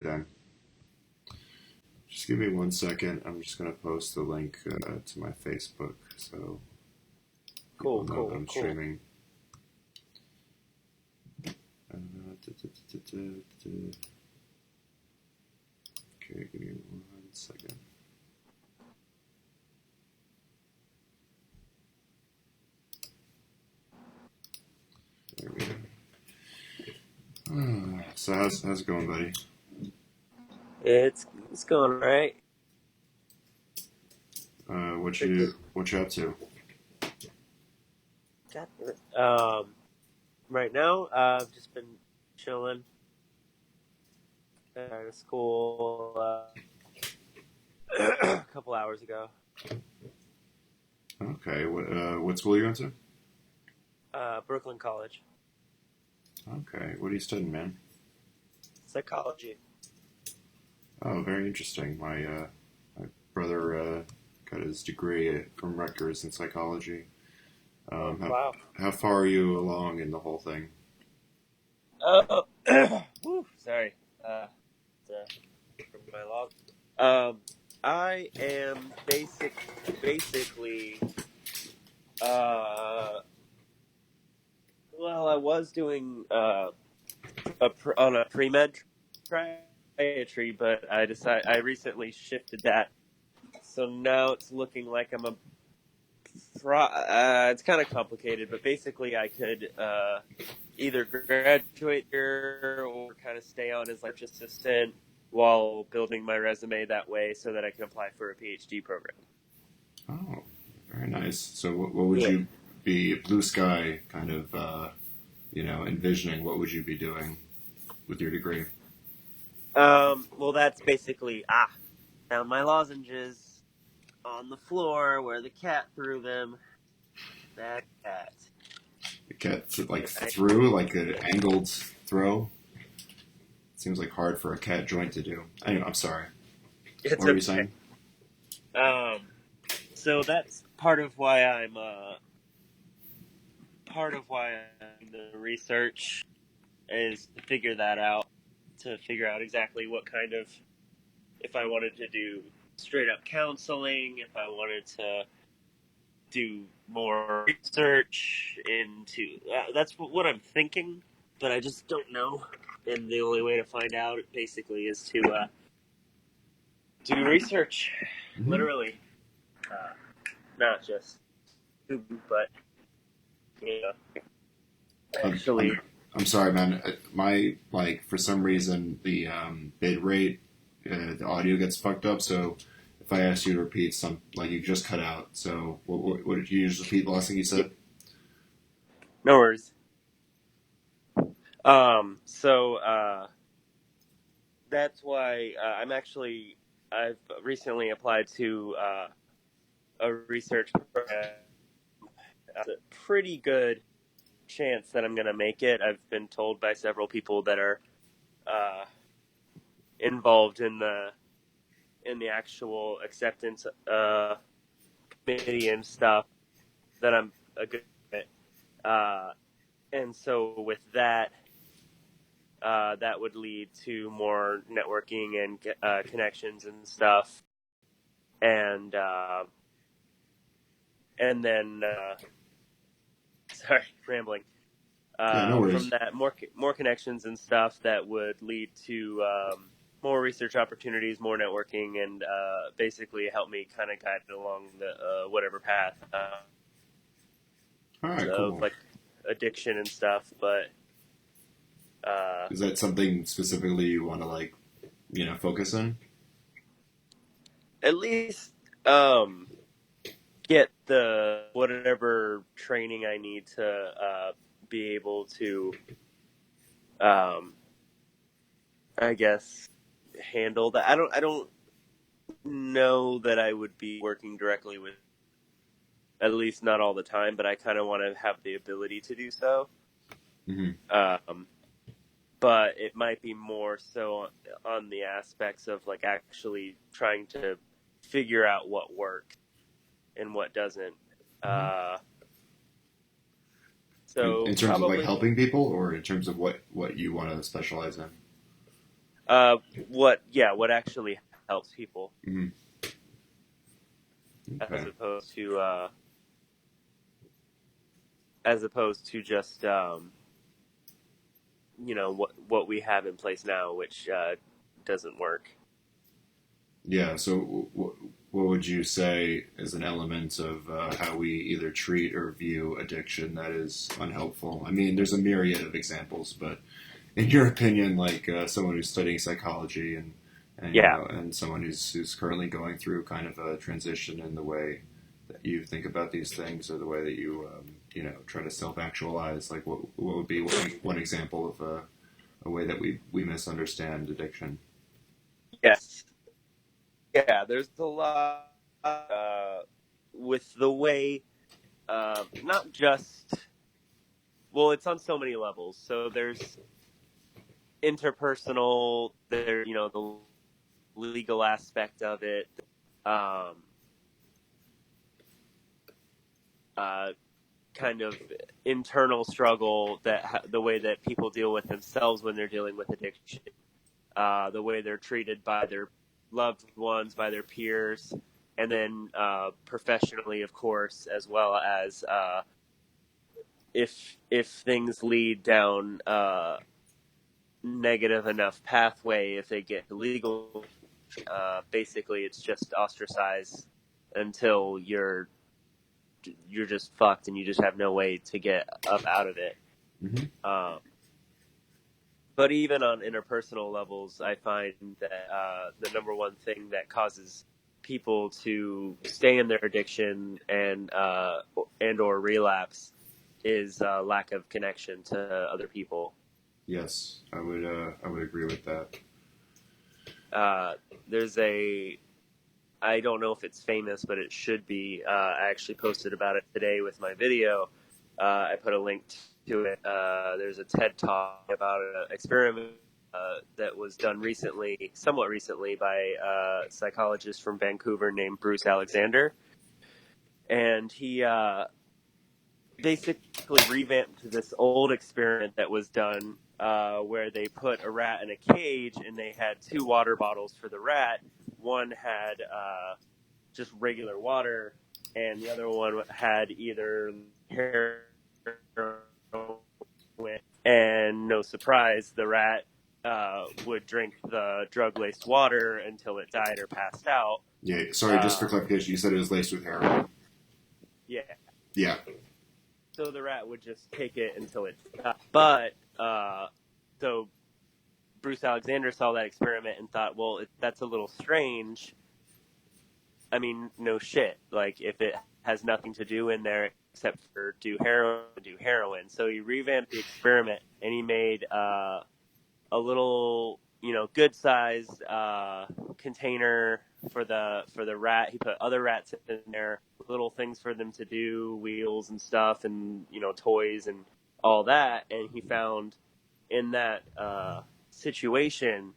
Then just give me 1 second. I'm just gonna post the link to my Facebook so people Cool, know that cool, I'm cool. streaming. Okay, give me 1 second. There we go. So how's it going, buddy? It's going right. What Pretty good. you up to? Right now, I've just been chilling out of school a couple hours ago. Okay, what school are you going to? Brooklyn College, Okay, what are you studying, man? psychology. Oh, very interesting. My brother got his degree from Rutgers in psychology. Oh, How wow. far are you along in the whole thing? Oh, whew, sorry. From my log. I am basically. Uh, well, I was doing on a pre-med psychiatry, but I recently shifted that, so now it's looking like I'm a it's kind of complicated, but basically I could either graduate here or kind of stay on as like assistant while building my resume that way so that I can apply for a PhD program. Oh, very nice. So what would Yeah. you be, blue sky kind of, envisioning? What would you be doing with your degree? Well, that's basically found my lozenges on the floor where the cat threw them. That cat. The cat like through, like an angled throw? Seems like hard for a cat joint to do. Anyway, I'm sorry. It's What were you okay. saying? Um, so that's part of why I'm the research is to figure that out, to figure out exactly what kind of, if I wanted to do straight up counseling, if I wanted to do more research into that's what I'm thinking, but I just don't know. And the only way to find out basically is to do research, Mm-hmm. literally, uh, not just but you know, I'm, actually. I'm, I'm sorry, man. My, for some reason, the bit rate, the audio gets fucked up. So if I ask you to repeat some, like you just cut out. So what did you just repeat the last thing you Yeah, said? no worries. So that's why I've recently applied to a research program. It's a pretty good chance that I'm going to make it. I've been told by several people that are uh, involved in the actual acceptance committee and stuff that I'm a good fit. And so with that, that would lead to more networking and connections and stuff, and then sorry, rambling. Yeah, no From worries. that, more connections and stuff that would lead to more research opportunities, more networking, and basically help me kind of guide it along the whatever path All right, of cool. like addiction and stuff. But Is that something specifically you want to focus on? at least um, get the whatever training I need to be able to, um, I guess, handle that. I don't know that I would be working directly with, at least not all the time, but I kind of want to have the ability to do so. Mm-hmm. Um, but it might be more so on the aspects of like actually trying to figure out what works and what doesn't. Mm-hmm. Uh, In so terms of like probably helping people, or in terms of what you want to specialize in? what actually helps people, Mm-hmm. as Okay. opposed to just what we have in place now, which doesn't work. Yeah. So, what would you say is an element of how we either treat or view addiction that is unhelpful? I mean, there's a myriad of examples, but in your opinion, like someone who's studying psychology and Yeah. and someone who's currently going through kind of a transition in the way that you think about these things or the way that you try to self actualize, like what would be one example of a way that we misunderstand addiction? Yes. Yeah. There's a lot with the way, not just. Well, it's on so many levels. So there's interpersonal. There, the legal aspect of it. Um, uh, Kind of internal struggle, that the way that people deal with themselves when they're dealing with addiction, the way they're treated by their loved ones, by their peers, and then professionally, of course, as well as if things lead down negative enough pathway, if they get legal, basically it's just ostracized until you're just fucked and you just have no way to get up out of it. Mm-hmm. But even on interpersonal levels, I find that the number one thing that causes people to stay in their addiction and or relapse is lack of connection to other people. Yes, I would agree with that. There's I don't know if it's famous, but it should be. I actually posted about it today with my video. I put a link to it. There's a TED Talk about an experiment that was done somewhat recently, by a psychologist from Vancouver named Bruce Alexander. And he basically revamped this old experiment that was done, where they put a rat in a cage and they had two water bottles for the rat. One had just regular water, and the other one had either heroin. And no surprise, the rat would drink the drug-laced water until it died or passed out. Yeah. Sorry, just for clarification, you said it was laced with heroin. Yeah. Yeah. So the rat would just take it until it died. But so Bruce Alexander saw that experiment and thought, well, that's a little strange. I mean, no shit. Like, if it has nothing to do in there except for do heroin. So he revamped the experiment and he made a little, good sized container for the rat. He put other rats in there, little things for them to do, wheels and stuff, and toys and all that. And he found in that situation,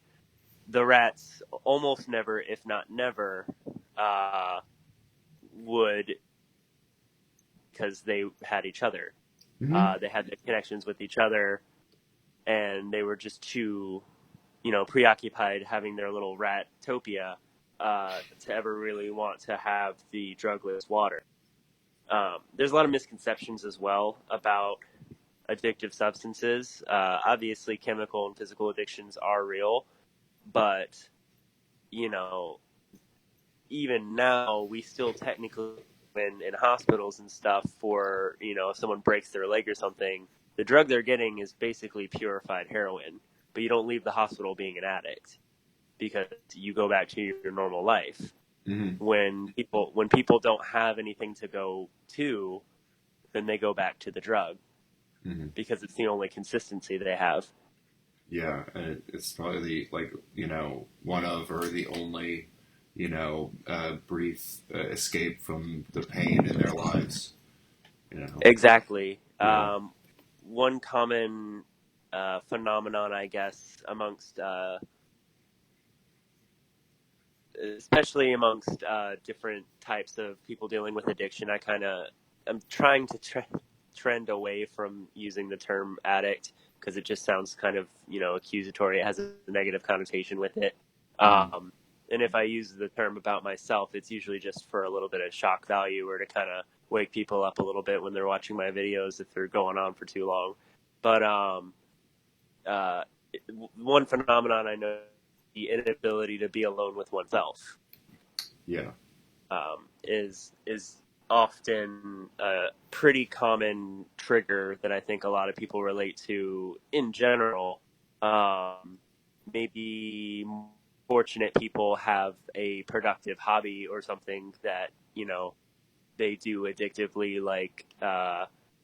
the rats almost never, if not never, would, because they had each other. Mm-hmm. They had the connections with each other, and they were just too, preoccupied having their little rat-topia to ever really want to have the drugless water. There's a lot of misconceptions as well about addictive substances. Obviously, chemical and physical addictions are real, but even now we still technically, in hospitals and stuff, for if someone breaks their leg or something, the drug they're getting is basically purified heroin, but you don't leave the hospital being an addict because you go back to your normal life. Mm-hmm. When people don't have anything to go to, then they go back to the drug Mm-hmm. because it's the only consistency they have. Yeah, and it's probably one of or the only brief escape from the pain in their lives. Exactly. Yeah. One common phenomenon, I guess, amongst, especially amongst different types of people dealing with addiction, I'm trying to trend away from using the term addict because it just sounds kind of, accusatory. It has a negative connotation with it. Mm-hmm. And if I use the term about myself, it's usually just for a little bit of shock value or to kind of wake people up a little bit when they're watching my videos if they're going on for too long. But uh, one phenomenon I know, the inability to be alone with oneself, Yeah. is often a pretty common trigger that I think a lot of people relate to in general. Maybe fortunate people have a productive hobby or something that, they do addictively, like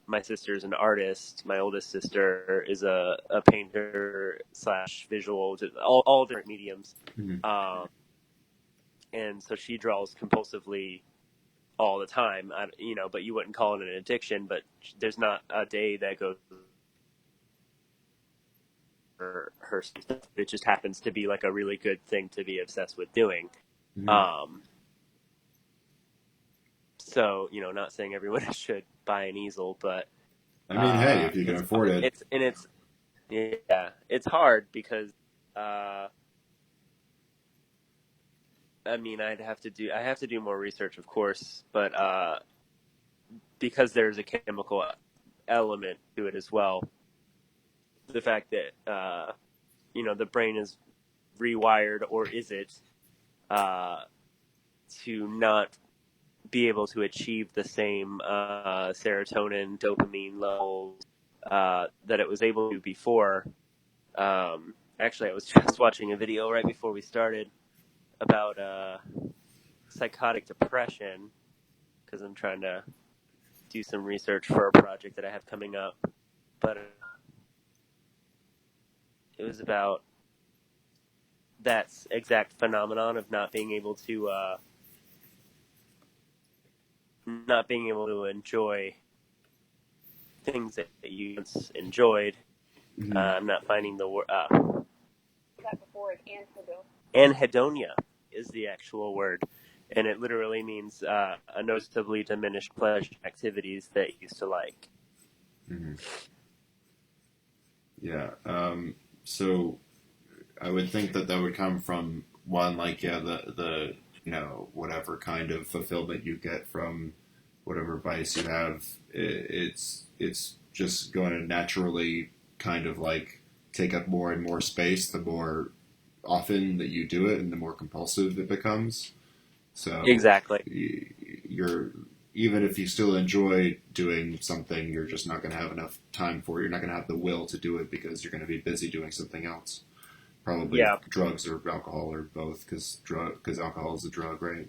my sister's an artist. My oldest sister is a painter slash visual, all different mediums. Mm-hmm. And so she draws compulsively all the time, but you wouldn't call it an addiction, but there's not a day that goes her stuff. It just happens to be like a really good thing to be obsessed with doing. Mm-hmm. So, not saying everyone should buy an easal, but I mean, hey, if you can afford it. It's hard because I mean, I have to do more research, of course, but because there's a chemical element to it as well. The fact that the brain is rewired, or is it, to not be able to achieve the same serotonin, dopamine levels that it was able to before. Actually, I was just watching a video right before we started about psychotic depression, because I'm trying to do some research for a project that I have coming up. But it was about that exact phenomenon of not being able to enjoy things that you once enjoyed. Mm-hmm. I'm not finding the word. That before is anhedonia is the actual word, and it literally means a noticeably diminished pleasure activities that you used to like. Mm-hmm. Yeah. So I would think that would come from one, like, yeah, the whatever kind of fulfillment you get from whatever vice you have. It's just going to naturally kind of like take up more and more space the more often that you do it, and the more compulsive it becomes. So Exactly. you're, even if you still enjoy doing something, you're just not going to have enough time for it. You're not going to have the will to do it because you're going to be busy doing something else. Probably drugs or alcohol or both, because alcohol is a drug, right?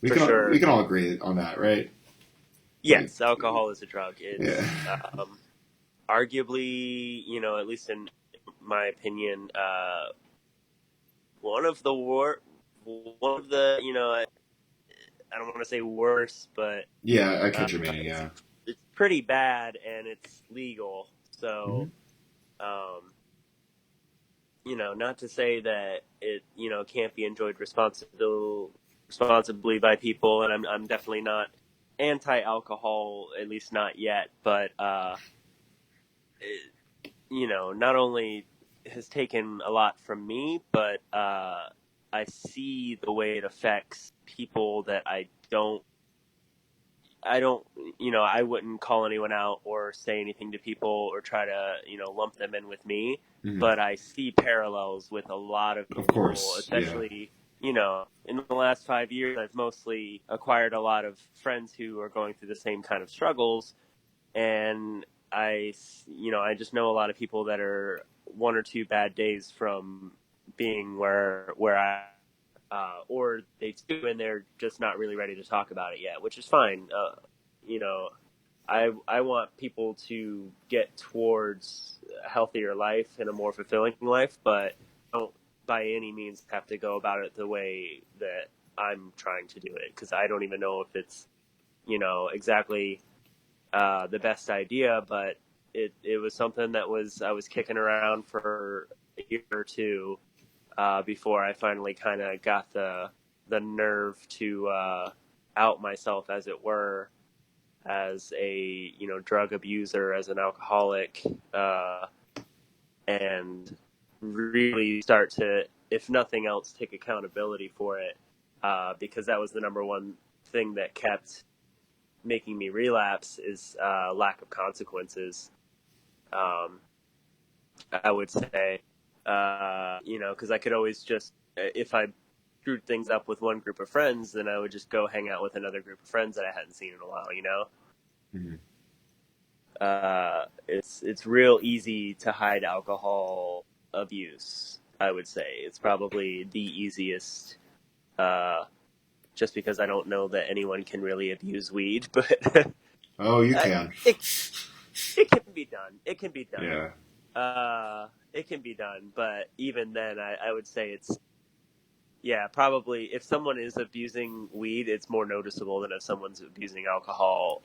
We can all agree on that, right? Yes, like, alcohol is a drug. It's yeah. Arguably, at least in my opinion, one of the I don't want to say worse, but yeah, I catch your meaning. Yeah, it's pretty bad, and it's legal. So, mm-hmm. Not to say that it can't be enjoyed responsibly by people, and I'm definitely not anti-alcohol, at least not yet. But not only has taken a lot from me, but I see the way it affects people that I don't, I wouldn't call anyone out or say anything to people or try to, lump them in with me. Mm-hmm. But I see parallels with a lot of people, of course, especially, in the last 5 years, I've mostly acquired a lot of friends who are going through the same kind of struggles. And I just know a lot of people that are one or two bad days from being where I, or they do, and they're just not really ready to talk about it yet, which is fine. I want people to get towards a healthier life and a more fulfilling life, but don't by any means have to go about it the way that I'm trying to do it, because I don't even know if it's, exactly the best idea, but it was something that I was kicking around for a year or two before I finally kind of got the nerve to out myself, as it were. as a drug abuser, as an alcoholic, and really start to, if nothing else, take accountability for it, because that was the number one thing that kept making me relapse is lack of consequences. Um, I would say, because I could always just, if I screwed things up with one group of friends, then I would just go hang out with another group of friends that I hadn't seen in a while. Mhm. It's real easy to hide alcohol abuse. I would say it's probably the easiest. Just because I don't know that anyone can really abuse weed, but Oh, you can. it it can be done. It can be done. Yeah. It can be done, but even then, I would say it's, yeah, probably if someone is abusing weed, it's more noticeable than if someone's abusing alcohol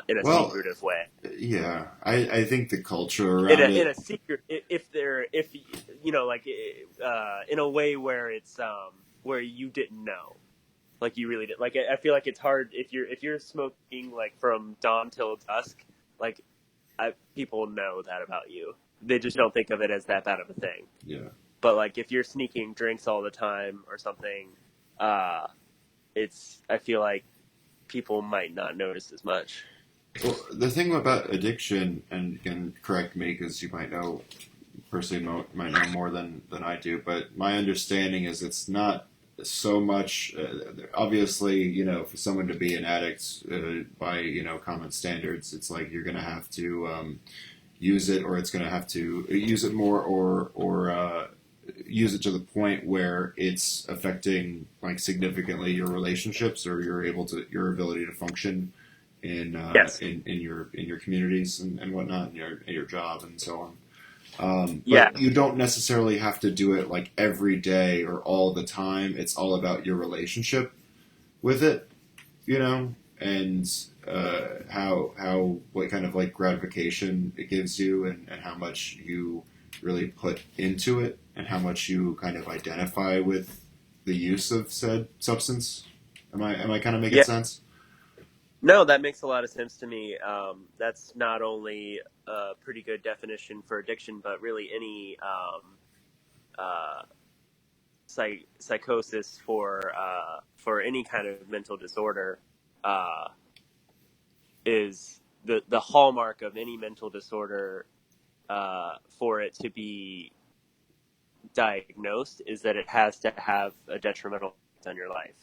in a Well, secretive way. yeah. I think the culture around In it. a secret, if like in a way where it's where you didn't know, like you really did. Like I feel like it's hard if you're smoking like from dawn till dusk, like people know that about you. They just don't think of it as that bad of a thing. Yeah. But like if you're sneaking drinks all the time or something, uh, I feel like people might not notice as much. Well, the thing about addiction, and you can correct me because you might know personally might know more than I do, but my understanding is it's not so much. Obviously, for someone to be an addict by common standards, it's like you're going to have to use it, or it's going to have to use it more, or use it to the point where it's affecting like significantly your relationships or your ability to function Yes. in your communities and whatnot, and your job and so on. Yeah. But you don't necessarily have to do it like every day or all the time. It's all about your relationship with it, and how what kind of like gratification it gives you, and how much you really put into it, and how much you kind of identify with the use of said substance. Am I kind of making Yeah. sense? No, that makes a lot of sense to me. That's not only a pretty good definition for addiction, but really any uh, psychosis for any kind of mental disorder uh, is the hallmark of any mental disorder for it to be diagnosed is that it has to have a detrimental effect on your life.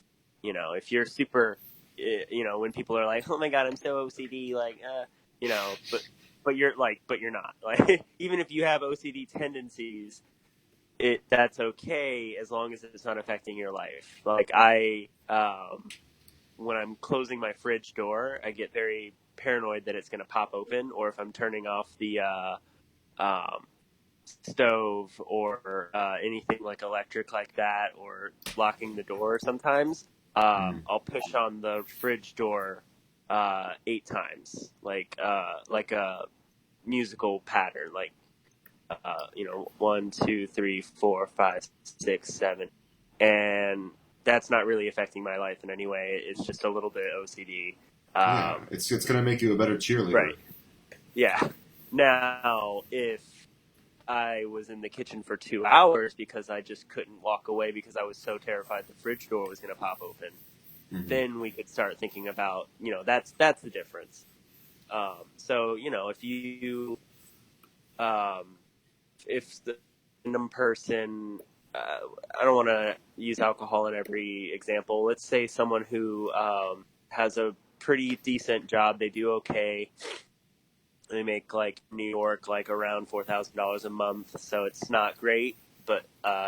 If you're super, when people are like, "Oh my God, I'm so OCD," like, but you're not. Like, even if you have OCD tendencies, that's okay as long as it's not affecting your life. Like when I'm closing my fridge door, I get very paranoid that it's going to pop open, or if I'm turning off the um, stove or anything like electric like that, or locking the door. Sometimes Mm. I'll push on the fridge door 8 times, like a musical pattern, like 1, 2, 3, 4, 5, 6, 7, and that's not really affecting my life in any way. It's just a little bit OCD. Yeah, it's going to make you a better cheerleader. Right. Yeah. Now, if I was in the kitchen for 2 hours because I just couldn't walk away because I was so terrified the fridge door was going to pop open, Hmm. then we could start thinking about, that's the difference. So, um, if the random person, I don't want to use alcohol in every example. Let's say someone who has a pretty decent job, they do okay. They make like New York like around $4,000 a month, so it's not great, but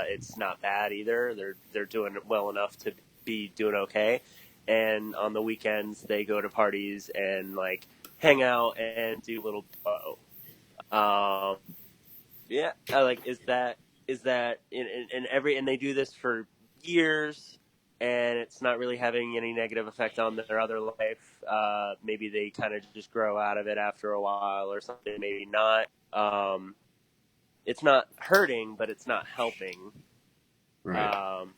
it's not bad either. They're doing well enough to be doing okay. And on the weekends, they go to parties and like hang out and do a little blow. Um, yeah, I like is that in every, and they do this for years, and it's not really having any negative effect on their other life. Maybe they kind of just grow out of it after a while or something. Maybe not. It's not hurting, but it's not helping. Right. Um,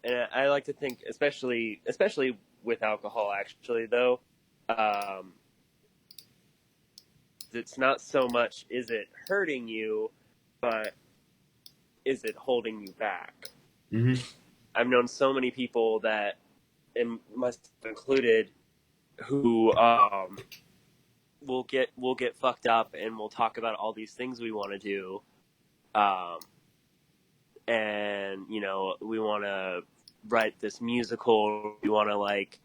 and I like to think, especially with alcohol, actually though. um, it's not so much is it hurting you, but is it holding you back? Mm-hmm. I've known so many people that, and myself included, who will get fucked up and we'll talk about all these things we want to do, um, and we want to write this musical, we want to like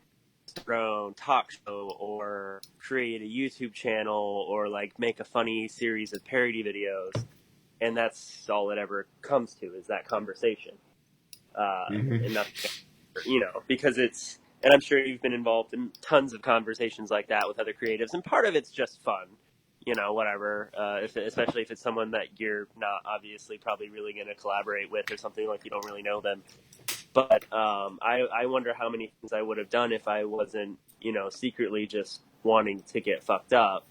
start our own talk show or create a YouTube channel or like make a funny series of parody videos, and that's all it ever comes to is that conversation, Mm-hmm. and nothing, because it's. And I'm sure you've been involved in tons of conversations like that with other creatives, and part of it's just fun, whatever. Especially if it's someone that you're not obviously probably really going to collaborate with or something, like you don't really know them. But I wonder how many things I would have done if I wasn't, secretly just wanting to get fucked up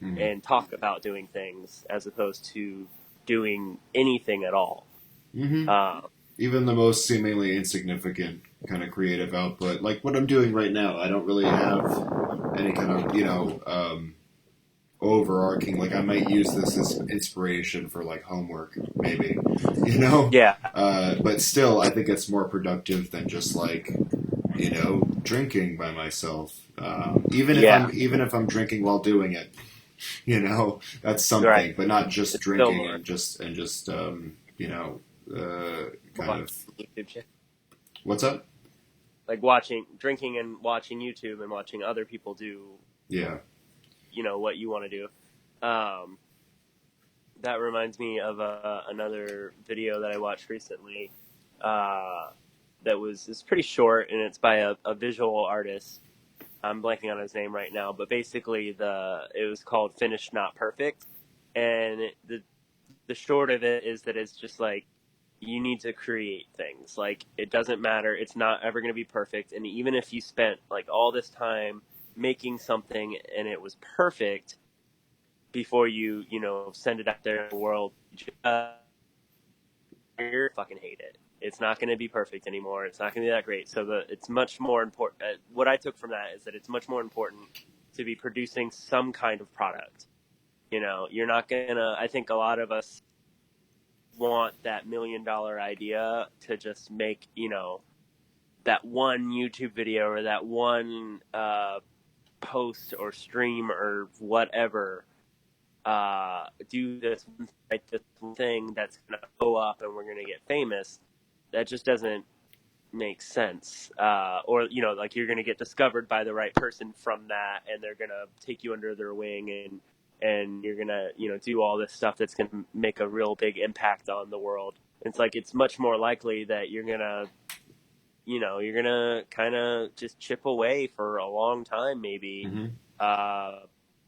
Mm-hmm. and talk about doing things as opposed to doing anything at all. Mm-hmm. Uh, Even the most seemingly insignificant kind of creative output, like what I'm doing right now, I don't really have any kind of, overarching, like I might use this as inspiration for like homework, maybe, yeah, but still, I think it's more productive than just like, drinking by myself. yeah, Even if I'm drinking while doing it, that's right. something, but not just It's still drinking more kind watching of YouTube channel. what's up? Like drinking and watching YouTube and watching other people do, Yeah. what you want to do. Um, that reminds me of another video that I watched recently. That it's pretty short and it's by a visual artist. I'm blanking on his name right now, but basically it was called Finished Not Perfect, and the short of it is that it's just like you need to create things. Like it doesn't matter, it's not ever going to be perfect, and even if you spent like all this time making something and it was perfect before you send it out there in the world, you're fucking hate it. It's not going to be perfect anymore. It's not going to be that great. So it's much more important. What I took from that is that it's much more important to be producing some kind of product. You're not gonna. I think a lot of us want that $1 million idea to just make that one YouTube video or that one post or stream or whatever. Do this thing that's gonna go up and we're gonna get famous. That just doesn't make sense. Or like you're gonna get discovered by the right person from that, and they're gonna take you under their wing, and you're gonna do all this stuff that's gonna make a real big impact on the world. It's like it's much more likely that you're gonna kind of just chip away for a long time, maybe, Mm-hmm.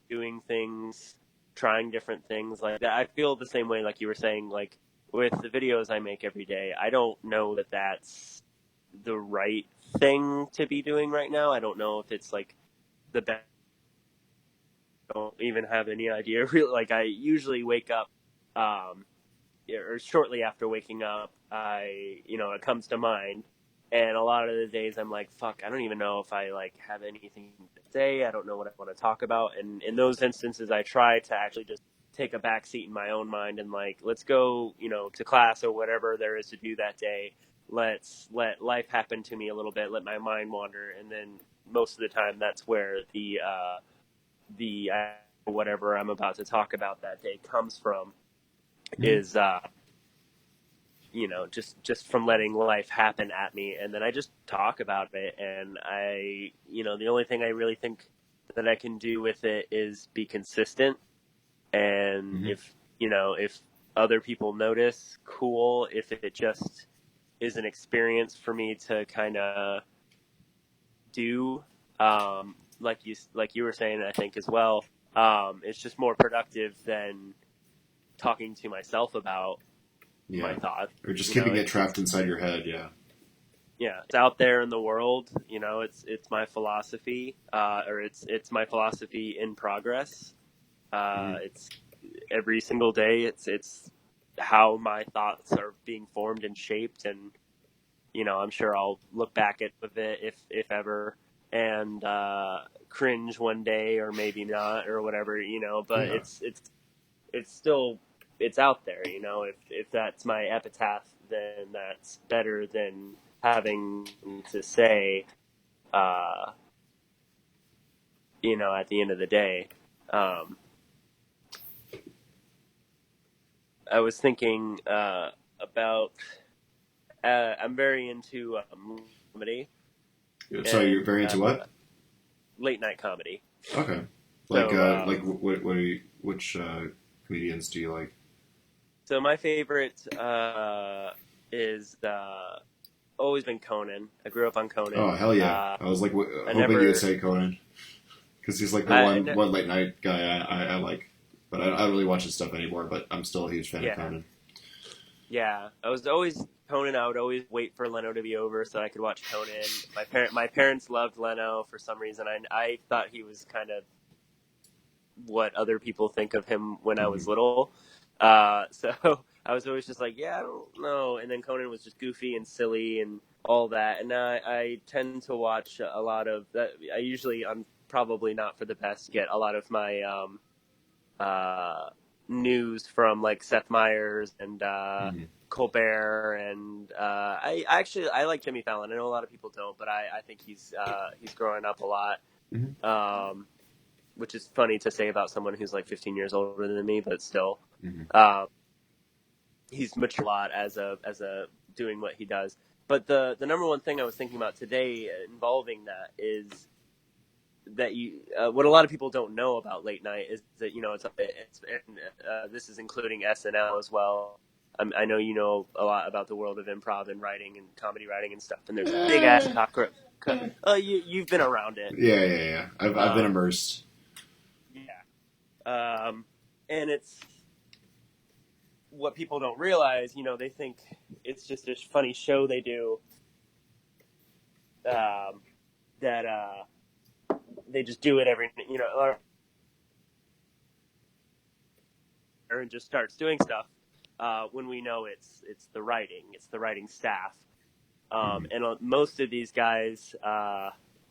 doing things, trying different things like that. I feel the same way, like you were saying, like with the videos I make every day. I don't know that that's the right thing to be doing right now. I don't know if it's like the best. I don't even have any idea. Really, like I usually wake up, or shortly after waking up, it comes to mind. And a lot of the days I'm like, fuck, I don't even know if I like have anything to say. I don't know what I want to talk about. And in those instances, I try to actually just take a back seat in my own mind and like, let's go, to class or whatever there is to do that day. Let's let life happen to me a little bit. Let my mind wander. And then most of the time that's where the whatever I'm about to talk about that day comes from, is, just from letting life happen at me, and then I just talk about it. And the only thing I really think that I can do with it is be consistent. And Mm-hmm. if other people notice, cool. If it just is an experience for me to kind of do, like you were saying, I think as well, it's just more productive than talking to myself about my Yeah. thoughts. Or just keeping it trapped It's inside your head. Yeah. yeah, it's out there in the world. It's my philosophy, or it's my philosophy in progress. Mm-hmm. It's every single day. It's how my thoughts are being formed and shaped, and I'm sure I'll look back at it if ever and cringe one day or maybe not or whatever, but Yeah. it's still, it's out there, if that's my epitaph, then that's better than having to say, uh, at the end of the day. um, I was thinking about, I'm very into comedy So you're and very into what? late night comedy. Okay. So, What are you, which comedians do you like? so my favorite is always been Conan. I grew up on Oh Conan. hell yeah! I was like I hoping you would never, say Conan because he's like the I one late night guy I like, but I don't really watch his stuff anymore. But I'm still a huge fan of yeah, Conan. yeah. I was always Conan. I would always wait for Leno to be over so I could watch Conan. My parents loved Leno for some reason. I thought he was kind of what other people think of him when I was Hmm. little. So I was always just like, yeah, I don't know. And then Conan was just goofy and silly and all that. And I tend to watch a lot of that. I'm probably not for the best, get a lot of my uh, news from like Seth Meyers and Hmm. Colbert, and I like Jimmy Fallon. I know a lot of people don't, but I think he's growing up a lot. Hmm. Um, which is funny to say about someone who's like 15 years older than me, but still, Hmm. um, he's matured a lot as a doing what he does. But the number one thing I was thinking about today involving that is that what a lot of people don't know about late night is that this is including SNL as well. I know you know a lot about the world of improv and writing and comedy writing and stuff, and there's a big ass cockroach. You've been around it. Yeah, yeah, yeah. I've been Um, immersed. yeah. And it's what people don't realize. They think it's just a funny show they do. Um, that they just do it every, and just starts doing stuff. When we know it's the writing staff, Hmm. and most of these guys,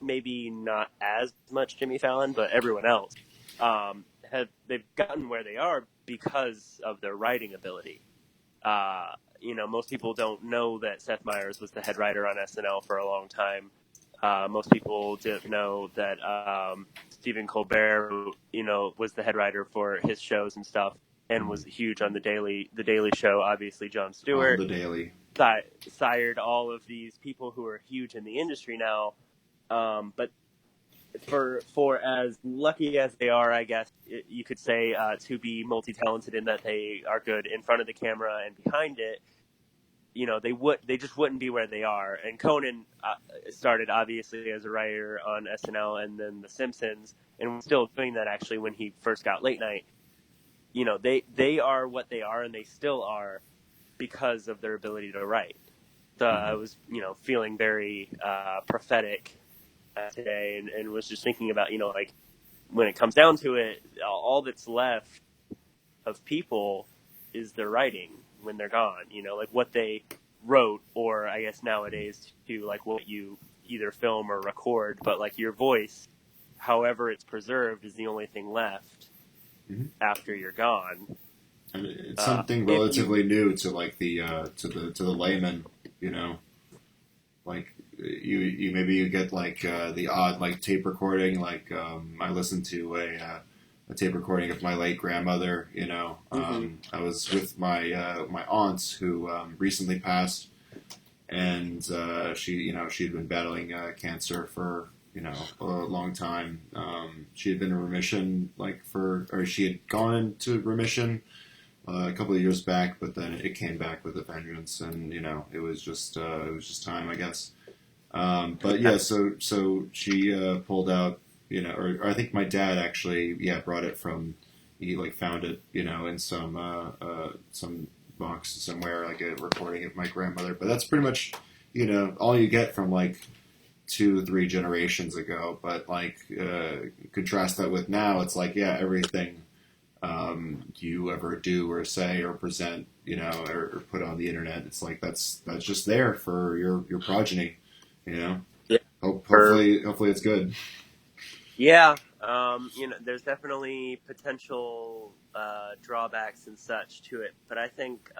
maybe not as much Jimmy Fallon, but everyone else, they've gotten where they are because of their writing ability. Most people don't know that Seth Meyers was the head writer on SNL for a long time. Most people didn't know that Stephen Colbert, was the head writer for his shows and stuff, and Hmm. was huge on the Daily Show. Obviously, Jon On Stewart the daily. sired all of these people who are huge in the industry now. But for as lucky as they are, I guess you could say, to be multi-talented in that they are good in front of the camera and behind it, they just wouldn't be where they are. And Conan started obviously as a writer on SNL and then The Simpsons, and was still doing that actually when he first got late night. They are what they are, and they still are because of their ability to write. So I Hmm. was feeling very prophetic today, and was just thinking about like when it comes down to it, all that's left of people is their writing when they're gone. Like what they wrote, or I guess nowadays to like what you either film or record, but like your voice, however it's preserved, is the only thing left Hmm. after you're gone. And it's something If you, relatively new to like the to the layman, you know. Like you maybe you get like the odd like tape recording. Like I listened to a tape recording of my late grandmother. mm-hmm, I was with my aunt who recently passed, and she had been battling cancer for a long time. She had been in remission or she had gone into remission a couple of years back, but then it came back with a vengeance, and it was just time, I guess. But yeah, so she pulled out, or I think my dad actually, yeah, brought it from. He like found it, in some box somewhere, like a recording of my grandmother. But that's pretty much, all you get from like 2, 3 generations ago. But like contrast that with now, it's like yeah, everything you ever do or say or present, or put on the internet, it's like that's just there for your progeny, you know. yeah, Hopefully it's good. Yeah, there's definitely potential drawbacks and such to it, but I think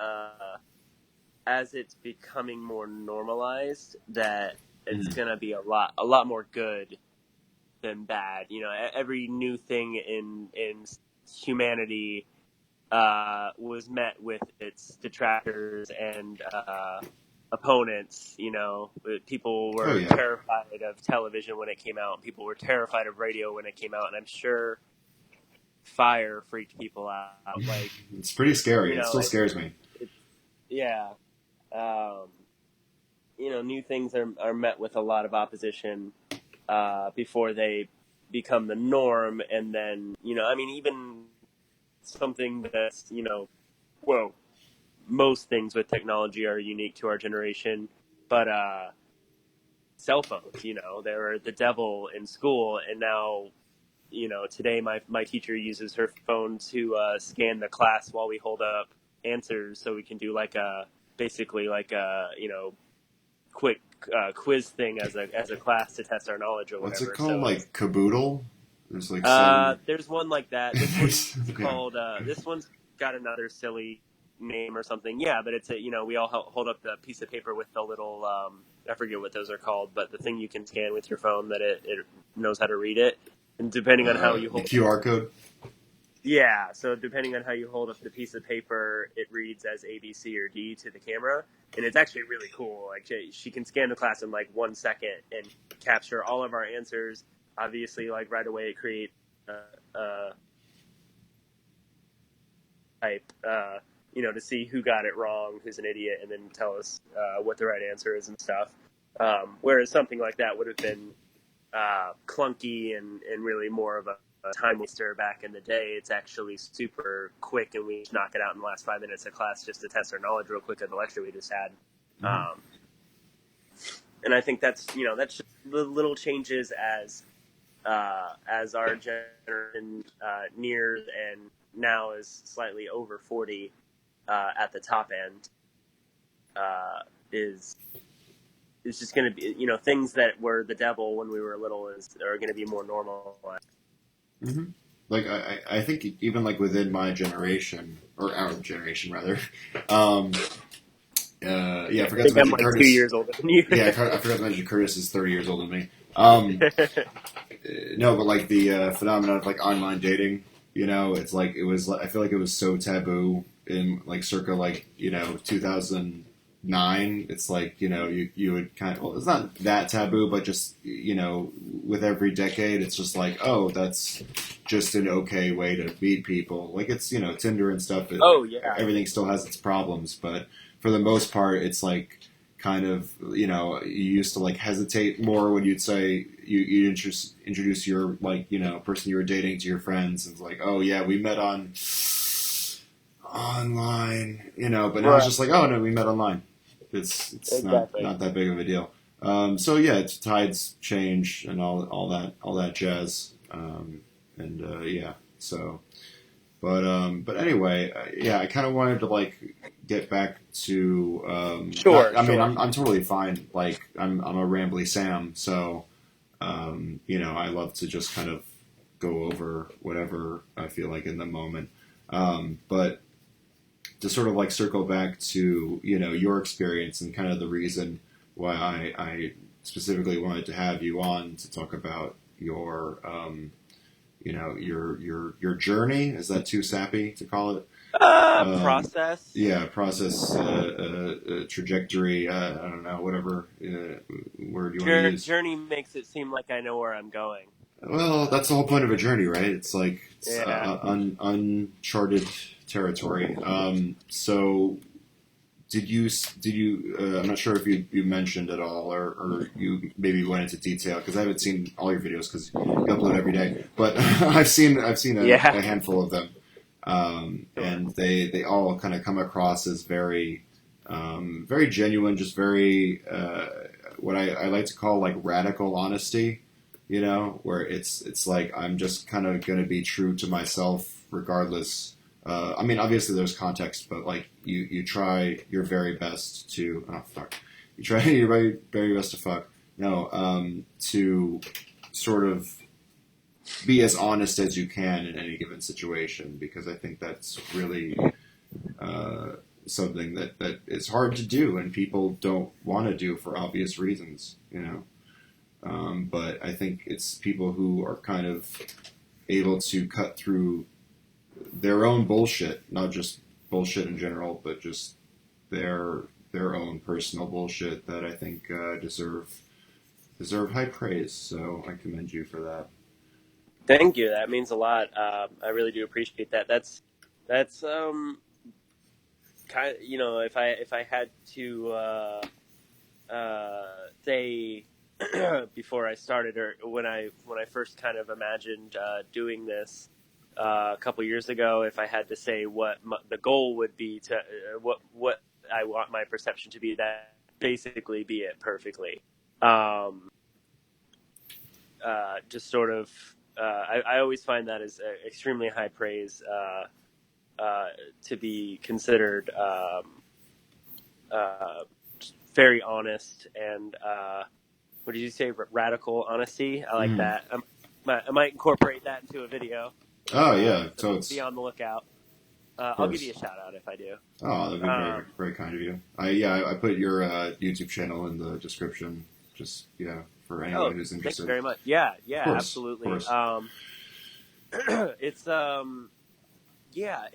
as it's becoming more normalized, that it's Mm-hmm. gonna be a lot more good than bad. Every new thing in humanity was met with its detractors and opponents. People Oh were yeah, terrified of television when it came out. People were terrified of radio when it came out, and I'm sure fire freaked people out. Like, it's pretty scary. It still it's scares me. it's yeah. Um, New things are met with a lot of opposition before they become the norm, and then even something that's well, most things with technology are unique to our generation, but cell phones, they were the devil in school, and now today my teacher uses her phone to scan the class while we hold up answers, so we can do like a basically like a quick quiz thing as a class to test our knowledge or What's it whatever. called? So it's Like caboodle? There's like some. there's one like that. This one's Yeah. called this one's got another silly name or something. Yeah, but it's we all hold up the piece of paper with the little I forget what those are called, but the thing you can scan with your phone that it knows how to read it. And depending on how you The hold QR code. yeah, so depending on how you hold up the piece of paper, it reads as A, B, C, or D to the camera, and it's actually really cool. Like she can scan the class in like 1 second and capture all of our answers. Obviously, like right away, it creates type, to see who got it wrong, who's an idiot, and then tell us what the right answer is and stuff. Whereas something like that would have been clunky and really more of a time waster back in the day. It's actually super quick, and we knock it out in the last 5 minutes of class just to test our knowledge real quick of the lecture we just had. Mm-hmm. And I think that's just the little changes as our generation nears and now is slightly over 40 at the top end is just going to be things that were the devil when we were little are going to be more normal. Mm-hmm. Like I think even like within my generation or our generation rather, I forgot I to think I'm mention like Curtis. 2 years older than you. Yeah, I forgot to mention Curtis is 30 years older than me. No, but like the phenomenon of like online dating, it's like it was. I feel like it was so taboo in like circa like 2009. It's like you would kind of, well, it's not that taboo, but just with every decade, it's just like, oh, that's just an okay way to meet people. Like it's Tinder and stuff. Oh yeah, Everything still has its problems, but for the most part, it's like kind of you used to like hesitate more when you'd say you introduce your like person you were dating to your friends, and it's like, oh yeah, we met online, but now it's just like, oh no, we met online. It's exactly. not that big of a deal. So yeah, it's tides change and all that jazz, yeah. So, but anyway, yeah, I kind of wanted to like get back to. Sure. I mean, I'm totally fine. Like I'm a rambly Sam, so I love to just kind of go over whatever I feel like in the moment. But to sort of like circle back to your experience and kind of the reason why I specifically wanted to have you on to talk about your your journey. Is that too sappy to call it? Process. Yeah, process, trajectory. I don't know, whatever word you want to use. Journey makes it seem like I know where I'm going. Well, that's the whole point of a journey, right? It's like uncharted territory. So, did you? I'm not sure if you mentioned at all, or you maybe went into detail because I haven't seen all your videos because you upload every day. But I've seen a handful of them, and they all kind of come across as very genuine, just very what I like to call like radical honesty. Where it's like I'm just kind of going to be true to myself regardless. I mean, obviously there's context, but like you try your very best to you try your very best to fuck. No, to sort of be as honest as you can in any given situation, because I think that's really uh, something that is hard to do and people don't want to do for obvious reasons, you know. But I think it's people who are kind of able to cut through their own bullshit, not just bullshit in general, but just their their own personal bullshit that I think deserve high praise. So I commend you for that. Thank you. That means a lot. I really do appreciate that. That's kind of, if I had to say before I started, or when I first kind of imagined doing this a couple years ago, if I had to say what the goal would be to what I want my perception to be, that basically be it perfectly. Um, just sort of, I always find that is extremely high praise uh, to be considered uh, very honest and what did you say? Radical honesty. I like Mm. that. I might incorporate that into a video. Oh yeah, So so be it's on the lookout. of I'll give you course. a shout out if I do. Oh, that'd be very Um, very kind of you. I put your YouTube channel in the description. Just yeah, for oh, anyone who's thank you interested. very much. Yeah, Of yeah, course, of absolutely. course. It's yeah.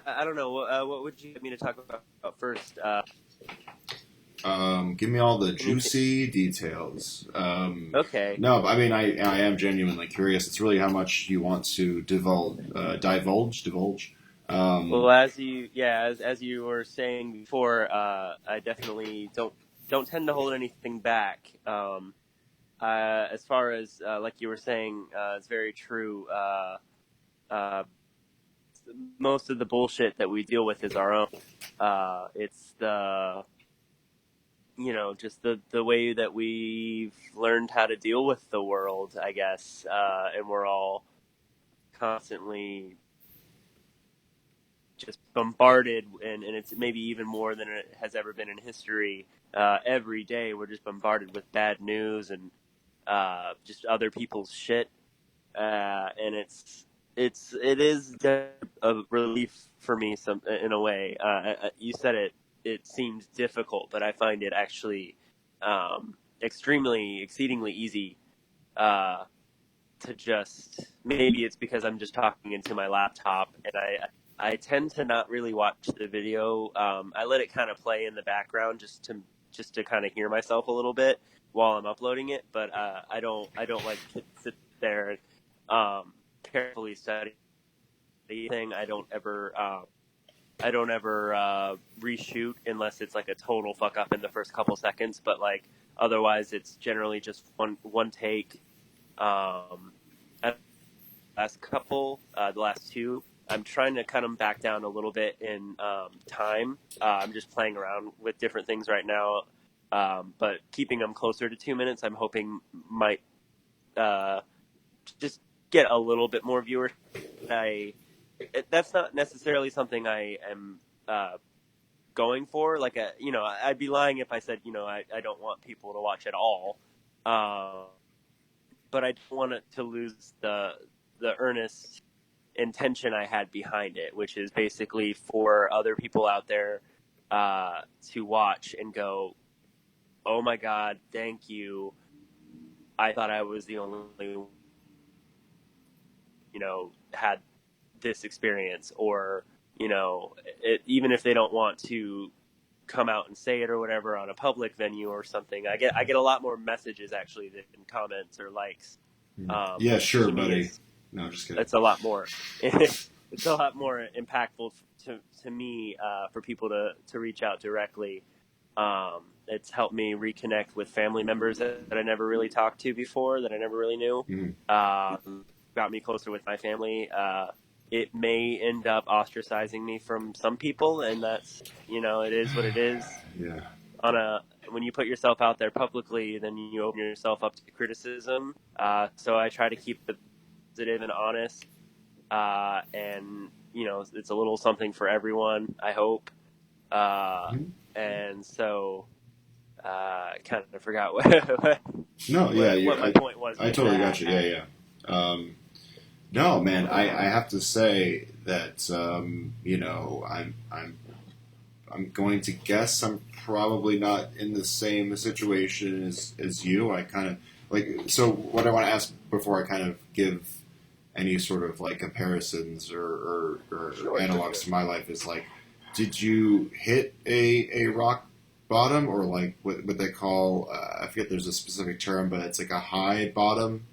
I don't know. What would you like me to talk about first? Give me all the Anything? juicy details. Okay. No, I mean, I am genuinely curious. It's really how much you want to divulge. Well, Um, as you were saying before, I definitely don't tend to hold anything back. As far as like you were saying, it's very true. Uh, Most of the bullshit that we deal with is our own. It's the just the way that we've learned how to deal with the world, I guess, and we're all constantly just bombarded, and it's maybe even more than it has ever been in history. Every day we're just bombarded with bad news and just other people's shit, and it is a relief for me, some in a way. You said it seems difficult, but I find it actually exceedingly easy uh, to just, maybe it's because I'm just talking into my laptop, and I tend to not really watch the video. I let it kind of play in the background just to kind of hear myself a little bit while I'm uploading it, but I don't like to sit there and carefully study anything. I don't ever reshoot unless it's like a total fuck up in the first couple seconds, but like otherwise it's generally just one take. Um, the last two, I'm trying to cut them back down a little bit in time. I'm just playing around with different things right now, but keeping them closer to 2 minutes, I'm hoping might uh, just get a little bit more viewers. That's not necessarily something I am going for. Like I'd be lying if I said I don't want people to watch at all. Uh, but I don't want it to lose the earnest intention I had behind it, which is basically for other people out there to watch and go, "Oh my God, thank you! I thought I was the only had this experience," or even if they don't want to come out and say it or whatever on a public venue or something. I get a lot more messages actually than comments or likes, yeah, which sure, to me buddy. is No, just kidding. it's a lot more it's a lot more impactful to me for people to reach out directly. It's helped me reconnect with family members that I never really talked to before, that I never really knew. Mm. Got me closer with my family. It may end up ostracizing me from some people, and that's it is what it is. Yeah. When you put yourself out there publicly, then you open yourself up to criticism. So I try to keep it positive and honest, and it's a little something for everyone, I hope. Uh, Mhm. and so kind of forgot what No, yeah, what my point was I with totally that. got you. Yeah, yeah. No, man, I have to say that I'm going to guess I'm probably not in the same situation as you. I kind of so what I want to ask before I kind of give any sort of like comparisons or Sure, analogs to my life is like, did you hit a rock bottom or like what they call I forget there's a specific term, but it's like a high bottom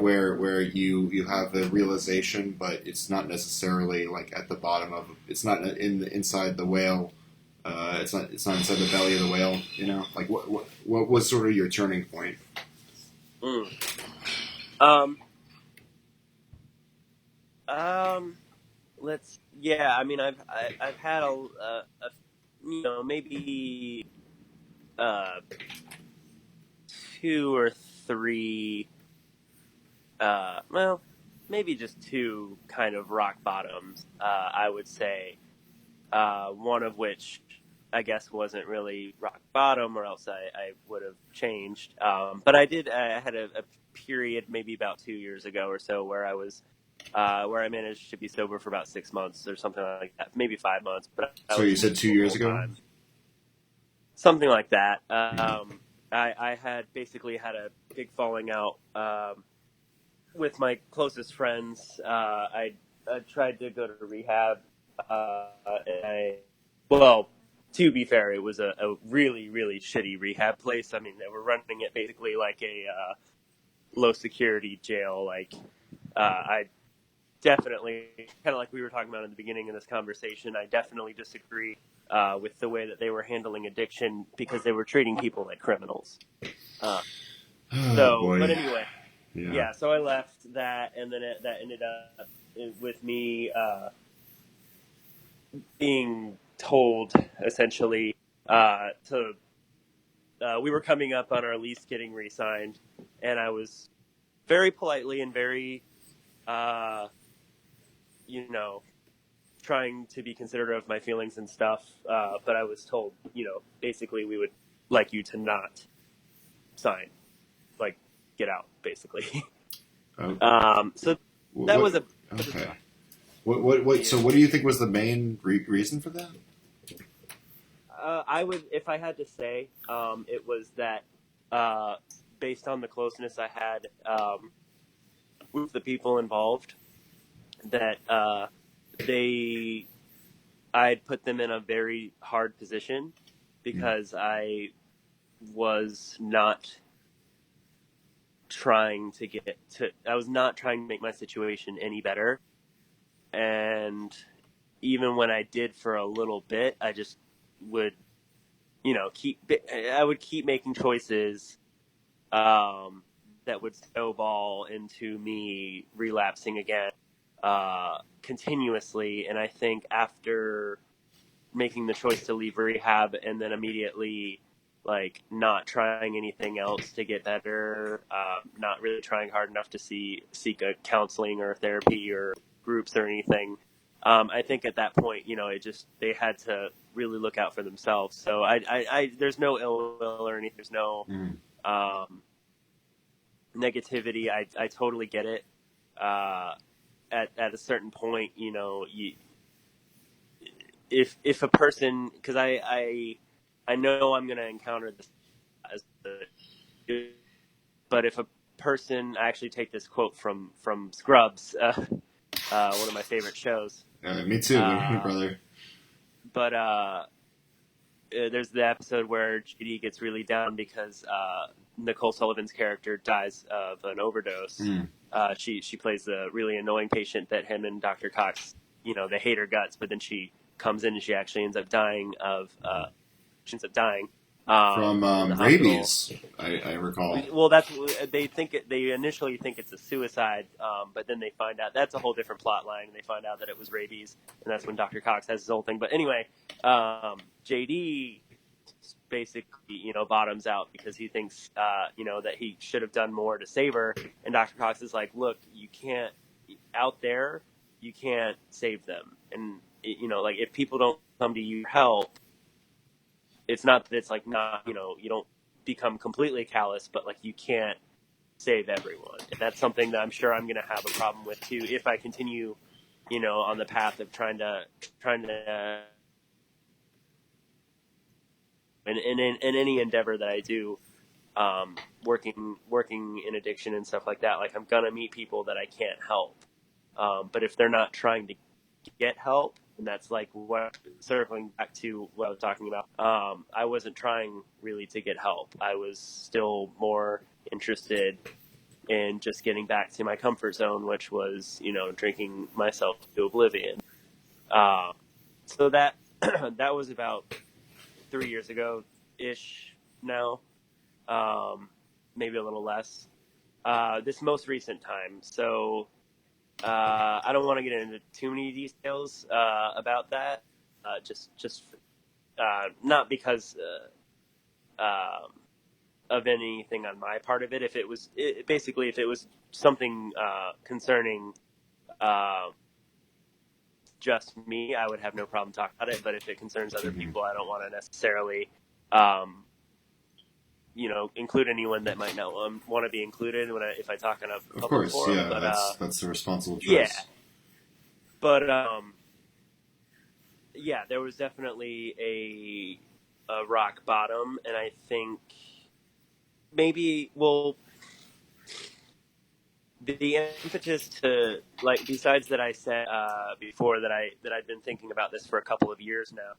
where you have the realization, but it's not necessarily like at the bottom of it's not in the inside the whale. It's not inside the belly of the whale. You know, like what was sort of your turning point? Mm. Um, yeah. I mean, I've had maybe uh, two or three, well, maybe just two kind of rock bottoms. I would say, one of which I guess wasn't really rock bottom, or else I would have changed. But I had a period maybe about 2 years ago or so where where I managed to be sober for about 6 months or something like that, maybe 5 months. But I So was you said 2 years full ago. time, something like that. Mm-hmm. I had basically had a big falling out with my closest friends. I tried to go to rehab, and well, to be fair, it was a really, really shitty rehab place. I mean, they were running it basically like a low security jail. Like, I definitely, kind of like we were talking about in the beginning of this conversation, I definitely disagree with the way that they were handling addiction because they were treating people like criminals. Uh, Oh but boy, anyway, yeah. yeah, so I left that, and then that ended up with me being told essentially to we were coming up on our lease getting re-signed, and I was very politely and very uh, you know trying to be considerate of my feelings and stuff, but I was told, basically we would like you to not sign, like get out, basically. Oh, So that what? was a Okay. What? So what do you think was the main reason for that? I would, if I had to say, it was that uh, based on the closeness I had with the people involved, that they, I'd put them in a very hard position because I was not I was not trying to make my situation any better. And even when I did for a little bit, I just would, I would keep making choices um, that would snowball into me relapsing again continuously. And I think after making the choice to leave rehab and then immediately like not trying anything else to get better, not really trying hard enough to seek a counseling or therapy or groups or anything. I think at that point, they had to really look out for themselves. So there's no ill will or anything. There's no Mm. um, negativity. I totally get it. At a certain point, if a person, because I know I'm going to encounter this as but if a person, I actually take this quote from Scrubs, one of my favorite shows. Me too, Uh, brother. but there's the episode where JD gets really down because Nicole Sullivan's character dies of an overdose. Mm. She plays a really annoying patient that him and Dr. Cox, they hate her guts, but then she comes in and she actually ends up dying From in the hospital. rabies, I recall. Well, they initially think it's a suicide, but then they find out that's a whole different plot line, and they find out that it was rabies, and that's when Dr. Cox has his whole thing. But anyway, JD basically, bottoms out because he thinks, that he should have done more to save her, and Dr. Cox is like, look, you can't, out there, you can't save them, and like if people don't come to you for help, it's not that it's like not, you don't become completely callous, but like you can't save everyone. And that's something that I'm sure I'm going to have a problem with too if I continue, on the path of trying to in any endeavor that I do, working in addiction and stuff like that. Like I'm gonna meet people that I can't help, but if they're not trying to get help, and that's like what circling back to what I was talking about. I wasn't trying really to get help. I was still more interested in just getting back to my comfort zone, which was drinking myself to oblivion. Uh, so that that was about 3 years ago ish now, maybe a little less. This most recent time. So I don't want to get into too many details about that. Just not because of anything on my part of it. If it was basically if it was something concerning just me, I would have no problem talking about it. But if it concerns other people, I don't want to necessarily include anyone that might not want to be included if I talk on a Of public course, forum. yeah, But that's a responsible choice. yeah, but yeah, there was definitely a rock bottom, and I think maybe the impetus to like besides that I said before that I'd been thinking about this for a couple of years now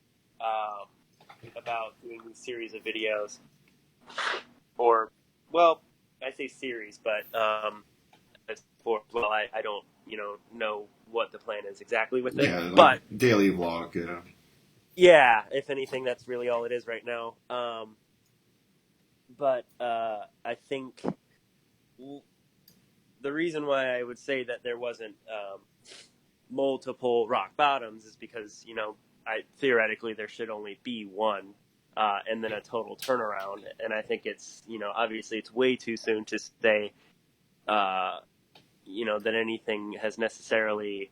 about doing these series of videos. Or, well, I say series, but I don't know what the plan is exactly with it. Yeah, like but daily vlog. Yeah. yeah, if anything, that's really all it is right now. But I think the reason why I would say that there wasn't multiple rock bottoms is because theoretically there should only be one. And then a total turnaround. And I think it's, obviously it's way too soon to say, that anything has necessarily,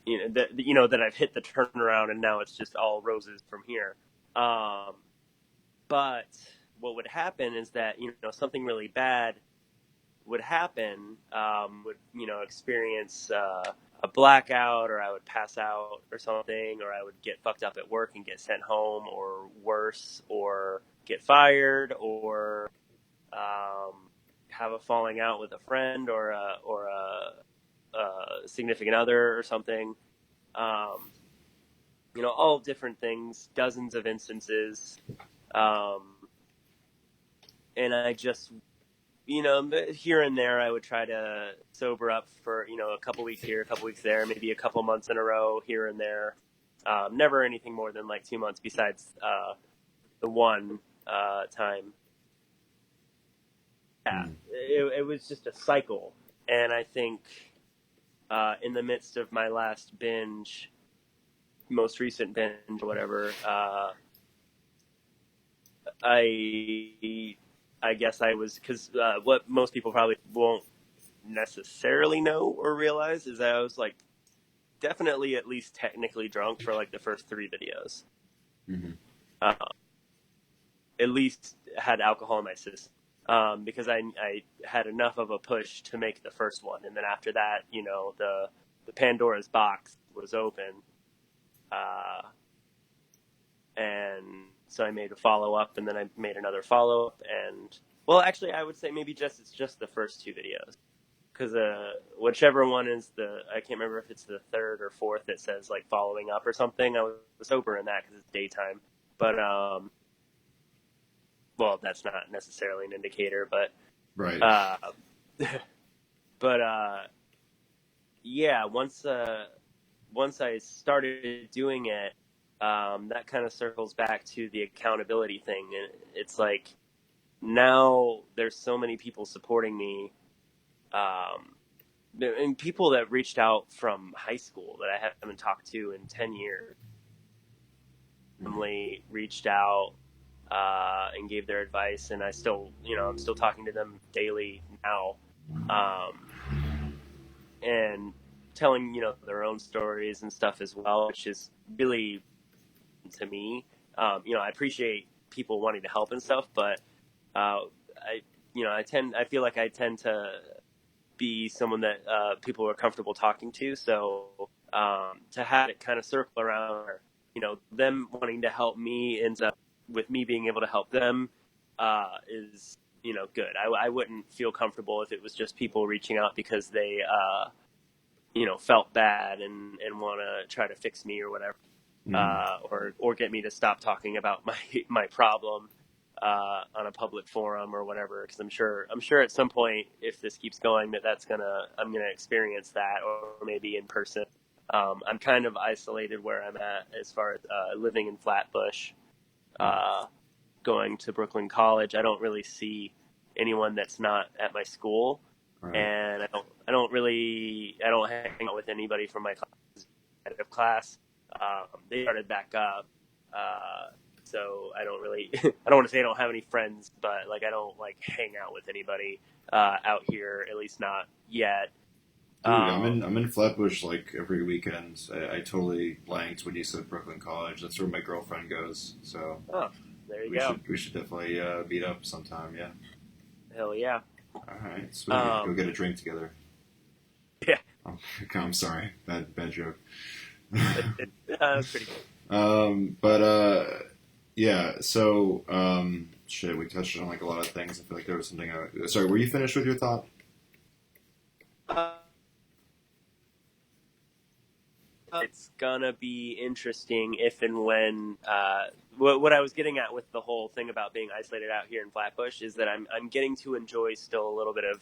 that I've hit the turnaround and now it's just all roses from here. But what would happen is that, something really bad would happen, would, experience, a blackout, or I would pass out or something, or I would get fucked up at work and get sent home, or worse, or get fired, or have a falling out with a friend or a significant other or something. All different things, dozens of instances, and I just here and there, I would try to sober up for, a couple weeks here, a couple weeks there, maybe a couple months in a row here and there. Never anything more than like 2 months besides the one time. Yeah, it was just a cycle. And I think in the midst of my last binge, most recent binge, whatever, I guess I was, because what most people probably won't necessarily know or realize is that I was like definitely at least technically drunk for like the first 3 videos. Mm-hmm. At least had alcohol in my system, because I had enough of a push to make the first one, and then after that, the Pandora's box was open, and so I made a follow-up, and then I made another follow-up, and, well, actually, I would say maybe it's just the first 2 videos, because whichever one is I can't remember if it's the 3rd or 4th that says, like, following up or something. I was sober in that because it's daytime, but, well, that's not necessarily an indicator, but, right. But, yeah, once I started doing it, that kind of circles back to the accountability thing. And it's like, now there's so many people supporting me, and people that reached out from high school that I haven't talked to in 10 years. Family reached out and gave their advice, and I still, I'm still talking to them daily now, and telling, their own stories and stuff as well, which is really to me. I appreciate people wanting to help and stuff, but I feel like I tend to be someone that people are comfortable talking to. So to have it kind of circle around, them wanting to help me ends up with me being able to help them is good. I wouldn't feel comfortable if it was just people reaching out because they felt bad and want to try to fix me or whatever, or get me to stop talking about my problem on a public forum or whatever. Because I'm sure at some point, if this keeps going, I'm gonna experience that, or maybe in person. I'm kind of isolated where I'm at as far as living in Flatbush, going to Brooklyn College. I don't really see anyone that's not at my school. Right. And I don't hang out with anybody from my class. They started back up. So I don't really, I don't want to say I don't have any friends, but I don't hang out with anybody, out here, at least not yet. Dude, I'm in Flatbush every weekend. I totally blanked when you said Brooklyn College. That's where my girlfriend goes. So there you go. We should definitely meet up sometime. Yeah. Hell yeah. All right, sweet. Go get a drink together. Yeah. Oh, I'm sorry. Bad joke. That's pretty good. Yeah. So, we touched on a lot of things. I feel like there was something. Sorry, were you finished with your thought? It's gonna be interesting if and when. What I was getting at with the whole thing about being isolated out here in Flatbush is that I'm getting to enjoy still a little bit of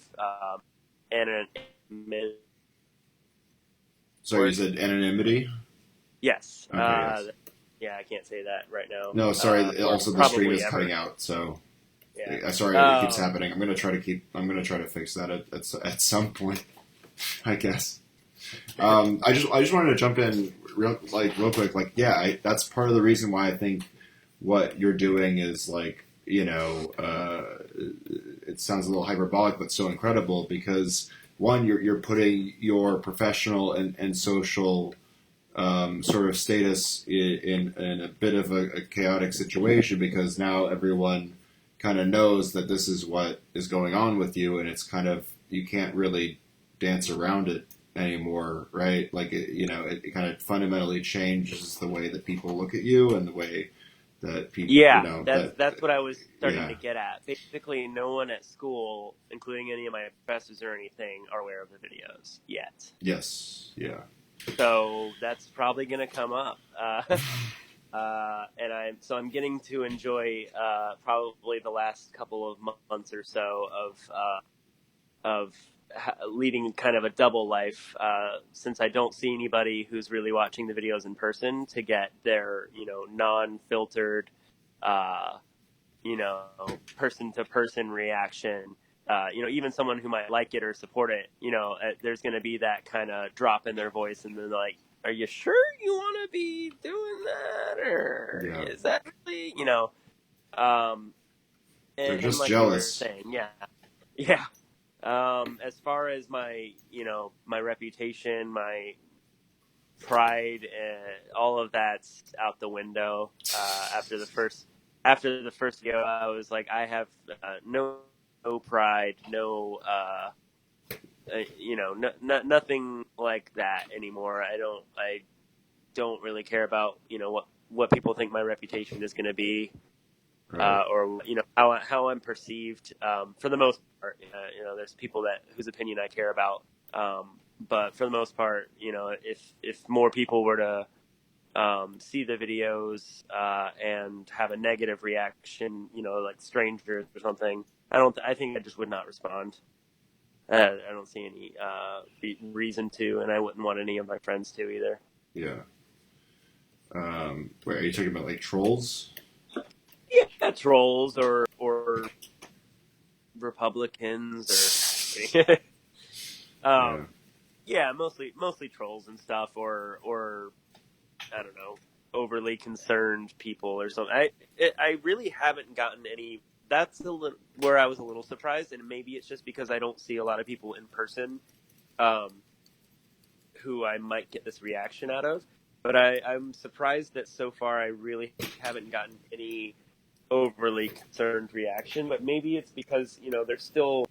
anonymity. So you said anonymity? Yes. Okay, yes. Yeah, I can't say that right now. No, sorry. Also, the stream is cutting out, so yeah. Sorry, it keeps happening. I'm gonna try to fix that at some point, I guess. I just wanted to jump in real quick. That's part of the reason why I think what you're doing is it sounds a little hyperbolic, but so incredible because one, you're putting your professional and social sort of status in a bit of a chaotic situation because now everyone kind of knows that this is what is going on with you, and it's kind of you can't really dance around it anymore, right? It kind of fundamentally changes the way that people look at you and the way that people. Yeah, that's what I was starting to get at. Basically, no one at school, including any of my professors or anything, are aware of the videos yet. Yes. Yeah. So that's probably going to come up, and I'm getting to enjoy probably the last couple of months or so of leading kind of a double life, since I don't see anybody who's really watching the videos in person to get their non-filtered, person-to-person reaction. Even someone who might like it or support it, there's going to be that kind of drop in their voice, and then are you sure you want to be doing that, or is that really, They're and just like jealous. You were saying, yeah. As far as my, my reputation, my pride, all of that's out the window. After the first video, I was like, I have no pride, nothing like that anymore. I don't really care about what people think my reputation is going to be. Right. Or how I'm perceived. For the most part, there's people whose opinion I care about. But for the most part, if more people were to see the videos and have a negative reaction, like strangers or something, I think I just would not respond. I don't see any reason to, and I wouldn't want any of my friends to either. Yeah. Wait, are you talking about trolls? Yeah, trolls or Republicans or mostly trolls and stuff, or I don't know, overly concerned people or something. I really haven't gotten any. That's where I was a little surprised, and maybe it's just because I don't see a lot of people in person who I might get this reaction out of. But I'm surprised that so far I really haven't gotten any overly concerned reaction. But maybe it's because there's still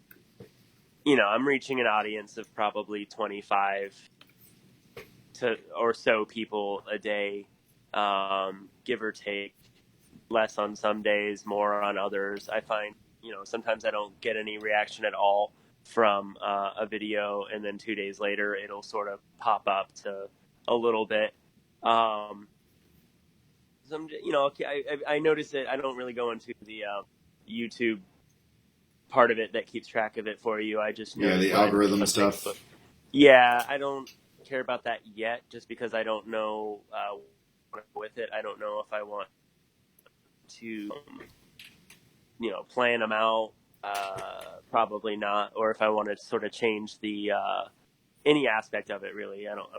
I'm reaching an audience of probably 25 to or so people a day, give or take. Less on some days, more on others. I find sometimes I don't get any reaction at all from a video, and then 2 days later it'll sort of pop up to a little bit. Some, I notice it. I don't really go into the YouTube part of it that keeps track of it for you. I just notice the algorithm stuff. Facebook. Yeah, I don't care about that yet, just because I don't know with it. I don't know if I want to, plan them out. Probably not. Or if I want to sort of change the any aspect of it, really. I don't.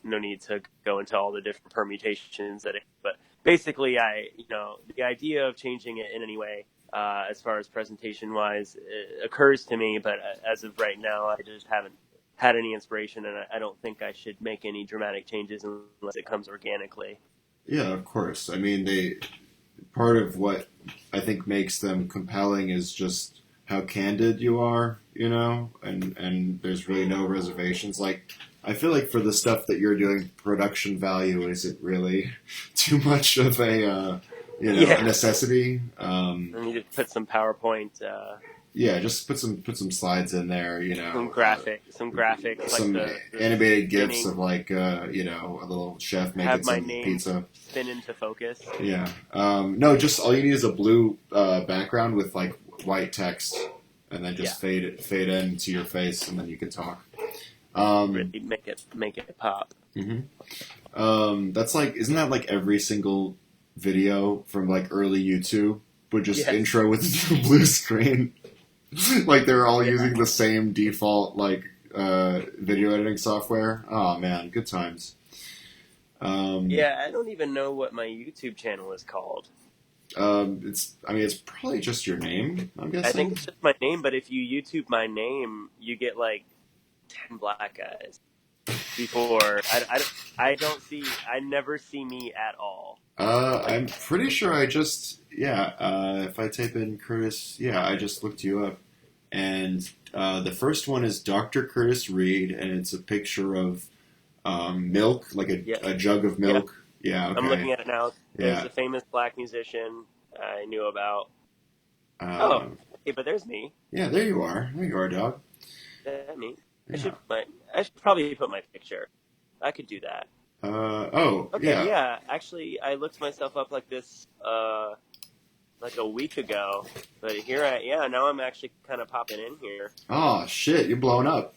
No need to go into all the different permutations but basically, the idea of changing it in any way, as far as presentation wise, occurs to me. But as of right now, I just haven't had any inspiration, and I don't think I should make any dramatic changes unless it comes organically. Yeah, of course. I mean, part of what I think makes them compelling is just how candid you are, and there's really no reservations. Like, I feel like for the stuff that you're doing, production value isn't really too much of a, necessity. I need to put some PowerPoint. Yeah, just put some slides in there, Some graphics, some like the animated gifs of like a little chef making some pizza. Spin into focus. Yeah. No, just all you need is a blue background with like white text, and then just fade into your face, and then you can talk. Really make it pop. Mm-hmm. That's like, isn't that like every single video from like early YouTube would just intro with a blue screen? Like they're all using the same default like video editing software. Oh man, good times. I don't even know what my YouTube channel is called. It's probably just your name, I'm guessing. I think it's just my name, but if you YouTube my name, you get like 10 black guys. Before I never see me at all. I'm pretty sure I just if I type in Curtis, I just looked you up, and the first one is Dr. Curtis Reed, and it's a picture of milk, like a jug of milk. Yeah, okay. I'm looking at it now. There's a famous black musician I knew about. Hey, but there's me. Yeah, there you are. There you are, dog. That's me. Yeah. I should probably put my picture. I could do that. Okay, yeah. Actually, I looked myself up like this like a week ago, but now I'm actually kind of popping in here. Oh shit, you're blowing up.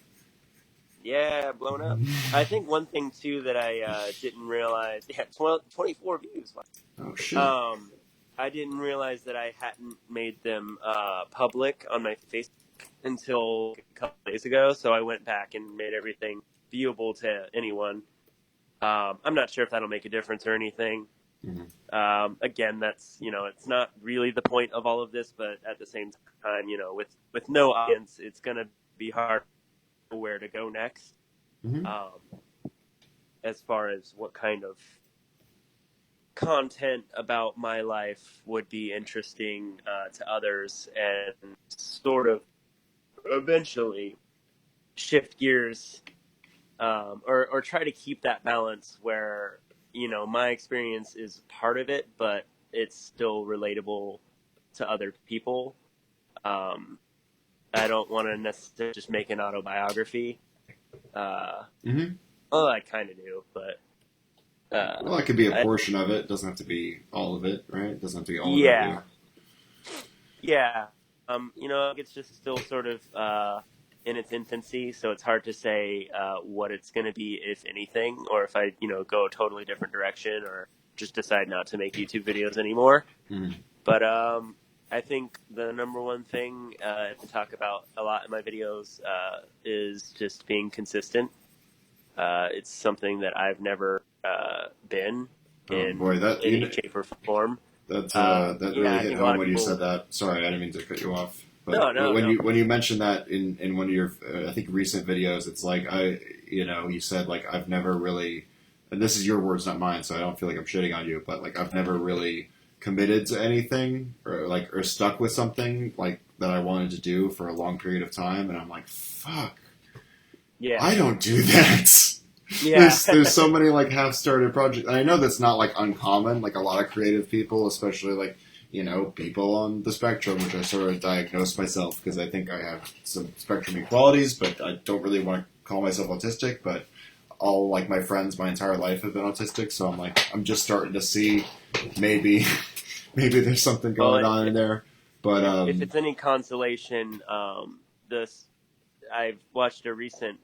Yeah, blown up. I think one thing too that I didn't realize. 24 views. Oh shit. I didn't realize that I hadn't made them public on my Facebook until a couple days ago, so I went back and made everything viewable to anyone. I'm not sure if that'll make a difference or anything. Mm-hmm. Again, that's it's not really the point of all of this, but at the same time, with no audience, it's gonna be hard to know where to go next. Mm-hmm. As far as what kind of content about my life would be interesting to others, and sort of eventually shift gears, or try to keep that balance where my experience is part of it, but it's still relatable to other people. I don't want to necessarily just make an autobiography. Well, I kind of do, but well, it could be a portion of it. It doesn't have to be all of it, right? It doesn't have to be all of it. Yeah. It's just still sort of in its infancy, so it's hard to say what it's going to be, if anything, or if I, go a totally different direction, or just decide not to make YouTube videos anymore. But I think the number one thing to talk about a lot in my videos is just being consistent. It's something that I've never been in any shape or form. That really hit home when you said that. Sorry, I didn't mean to cut you off. But no. When you mentioned that in one of your I think recent videos, it's like you said like I've never really and this is your words, not mine, so I don't feel like I'm shitting on you, but like I've never really committed to anything or stuck with something like that I wanted to do for a long period of time, and I'm like, fuck, Yeah. I don't do that. Yeah. There's so many like half started projects, and I know that's not like uncommon. Like a lot of creative people, especially like people on the spectrum, which I sort of diagnosed myself because I think I have some spectrum equalities, but I don't really want to call myself autistic. But all like my friends, my entire life have been autistic, so I'm just starting to see maybe maybe there's something Well, going on in there. But if it's any consolation, this I've watched a recent,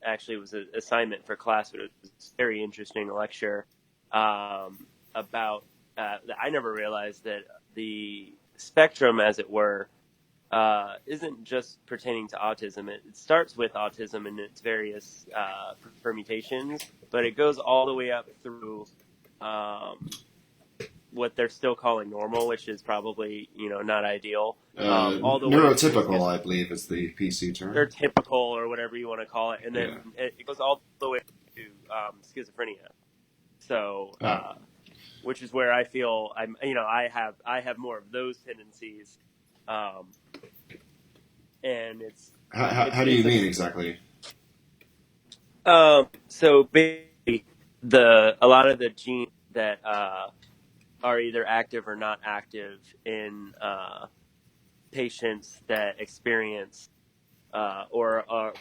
actually it was an assignment for class, but it was a very interesting lecture about. I never realized that the spectrum, as it were, isn't just pertaining to autism. It starts with autism and its various permutations, but it goes all the way up through what they're still calling normal, which is probably not ideal. All the way neurotypical, I believe, is the PC they're term. typical or whatever you want to call it, and then Yeah. it goes all the way to schizophrenia. So, Ah. which is where I feel I have more of those tendencies, um, and How do you mean exactly? so basically a lot of the genes that are either active or not active in patients that experience or are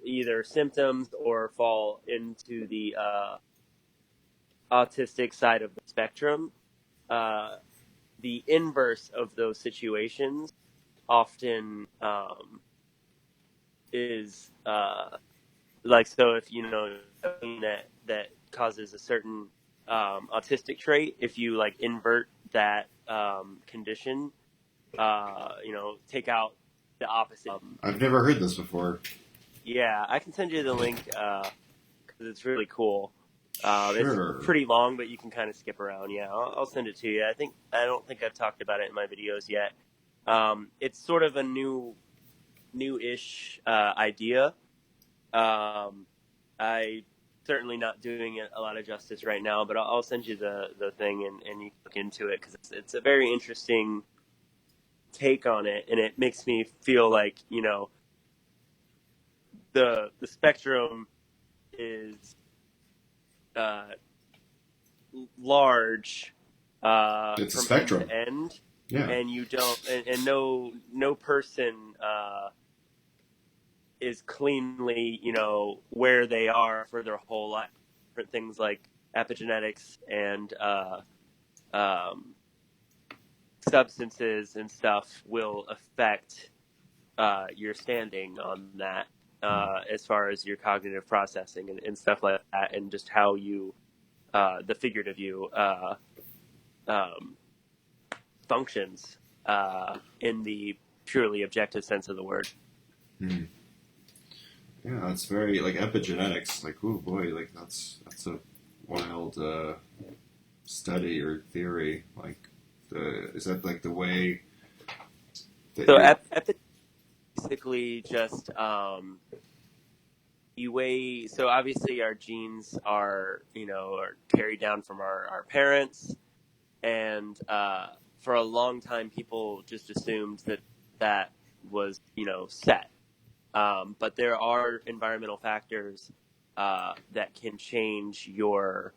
either symptoms or fall into the autistic side of the spectrum. Uh, the inverse of those situations often is like, so if something that causes a certain autistic trait, if you like invert that condition, take out the opposite. I've never heard this before. Yeah, I can send you the link because it's really cool. It's Sure. pretty long, but you can kind of skip around. Yeah, I'll send it to you. I don't think I've talked about it in my videos yet. It's sort of a new-ish idea. I certainly not doing it a lot of justice right now, but I'll send you the thing and you can look into it because it's a very interesting take on it, and it makes me feel like the spectrum is large It's a from end spectrum. to end, Yeah. and you don't, and no person is cleanly where they are for their whole life. Different things like epigenetics and um, substances and stuff will affect your standing on that, as far as your cognitive processing and stuff like that, and just how you, the figurative you, um, functions in the purely objective sense of the word. Hmm. Yeah, that's very like epigenetics. Like, oh boy, like that's a wild study or theory. Like, is that like the way that So you're? basically just you weigh. So obviously our genes are carried down from our parents, and for a long time people just assumed that was set. But there are environmental factors that can change your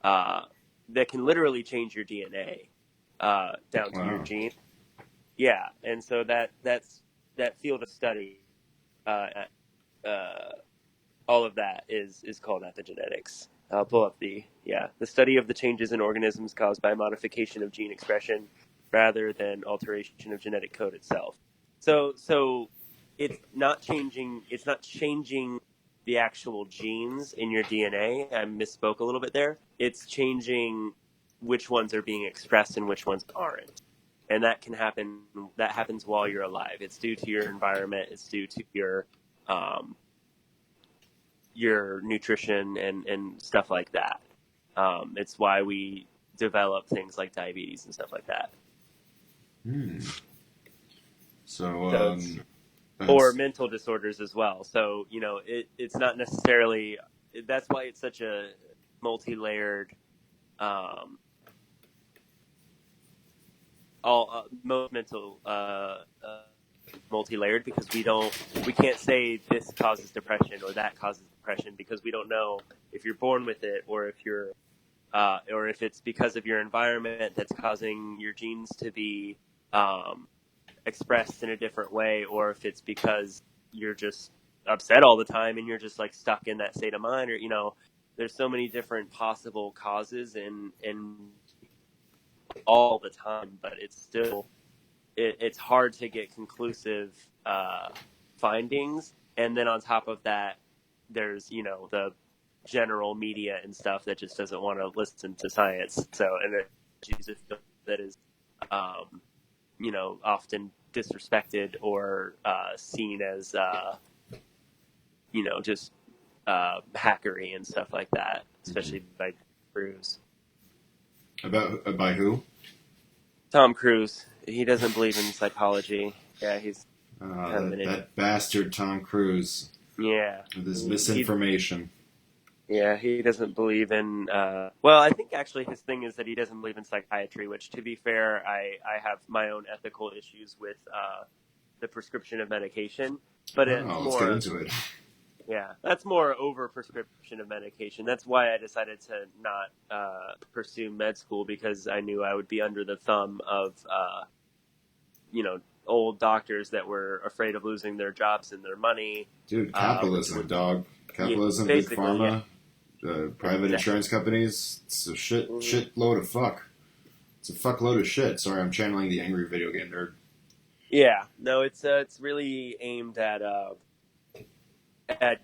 that can literally change your DNA down to your Wow. gene. Yeah, and so that field of study, uh, uh, all of that is called epigenetics. I'll pull up the study of the changes in organisms caused by modification of gene expression rather than alteration of genetic code itself. So it's not changing. It's not changing the actual genes in your DNA. I misspoke a little bit there. It's changing which ones are being expressed and which ones aren't, and that can happen. That happens while you're alive. It's due to your environment. It's due to um, your nutrition and stuff like that. It's why we develop things like diabetes and stuff like that. Hmm. So So or that's mental disorders as well. So it's not necessarily that's why it's such a multi-layered, most mental multi-layered, because we can't say this causes depression or that causes depression, because we don't know if you're born with it, or if it's because of your environment that's causing your genes to be expressed in a different way, or if it's because you're just upset all the time and you're just like stuck in that state of mind, or there's so many different possible causes in all the time, but it's hard to get conclusive findings. And then on top of that, there's the general media and stuff that just doesn't want to listen to science. So, and it uses that is often disrespected or seen as just hackery and stuff like that, especially by Cruise. By who? Tom Cruise. He doesn't believe in psychology. Yeah, he's kind of that bastard Tom Cruise. Yeah, with his misinformation. He doesn't believe in. Well, I think actually his thing is that he doesn't believe in psychiatry. Which, to be fair, I have my own ethical issues with the prescription of medication. But let's get into it. Yeah, that's more over prescription of medication. That's why I decided to not pursue med school, because I knew I would be under the thumb of, old doctors that were afraid of losing their jobs and their money. Dude, capitalism, dog. Capitalism, big pharma, private insurance companies. It's a shit load of fuck. It's a fuckload of shit. Sorry, I'm channeling the angry video game nerd. Yeah, no, it's really aimed at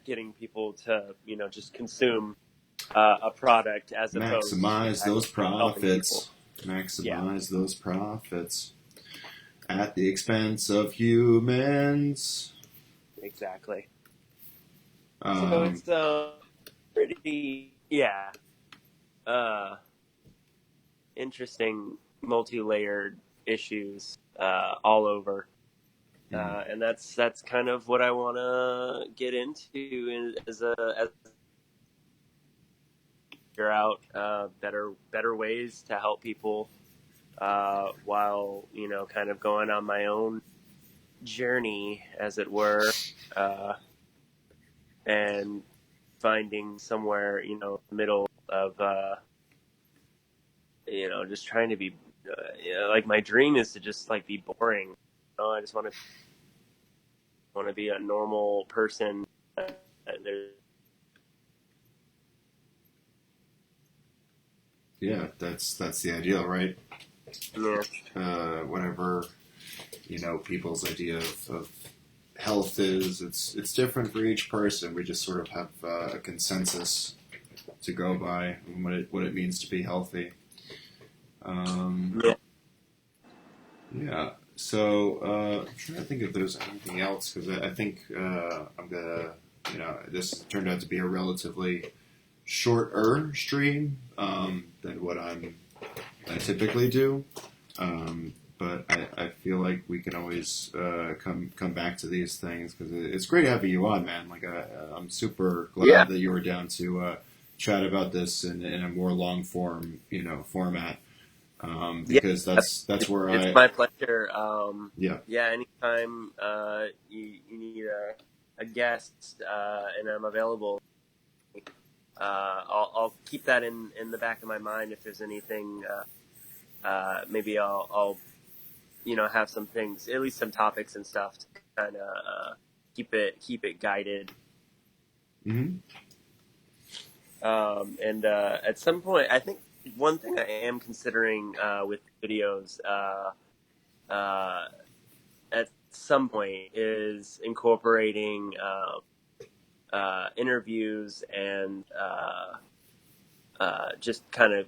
getting people to just consume a product as opposed maximize those profits. Maximize those profits at the expense of humans. Exactly. So it's pretty interesting, multi-layered issues all over. And that's kind of what I want to get into as figure out better ways to help people while kind of going on my own journey, as it were, and finding somewhere middle of just trying to be like, my dream is to just like be boring. I just want to be a normal person. Yeah, that's the ideal, right? Yeah. Whatever people's idea of health is, it's different for each person. We just sort of have a consensus to go by on what it means to be healthy. Yeah. So I'm trying to think if there's anything else, because I think I'm gonna, this turned out to be a relatively shorter stream than what I typically do. But I feel like we can always come back to these things, because it's great having you on, man. Like I'm super glad that you were down to chat about this in a more long form, format. Because that's where it's my pleasure. Anytime you need a guest and I'm available, I'll keep that in the back of my mind. If there's anything, maybe I'll have some things, at least some topics and stuff, to kind of keep it guided. Mm-hmm. And at some point, I think one thing I am considering with videos at some point is incorporating interviews and just kind of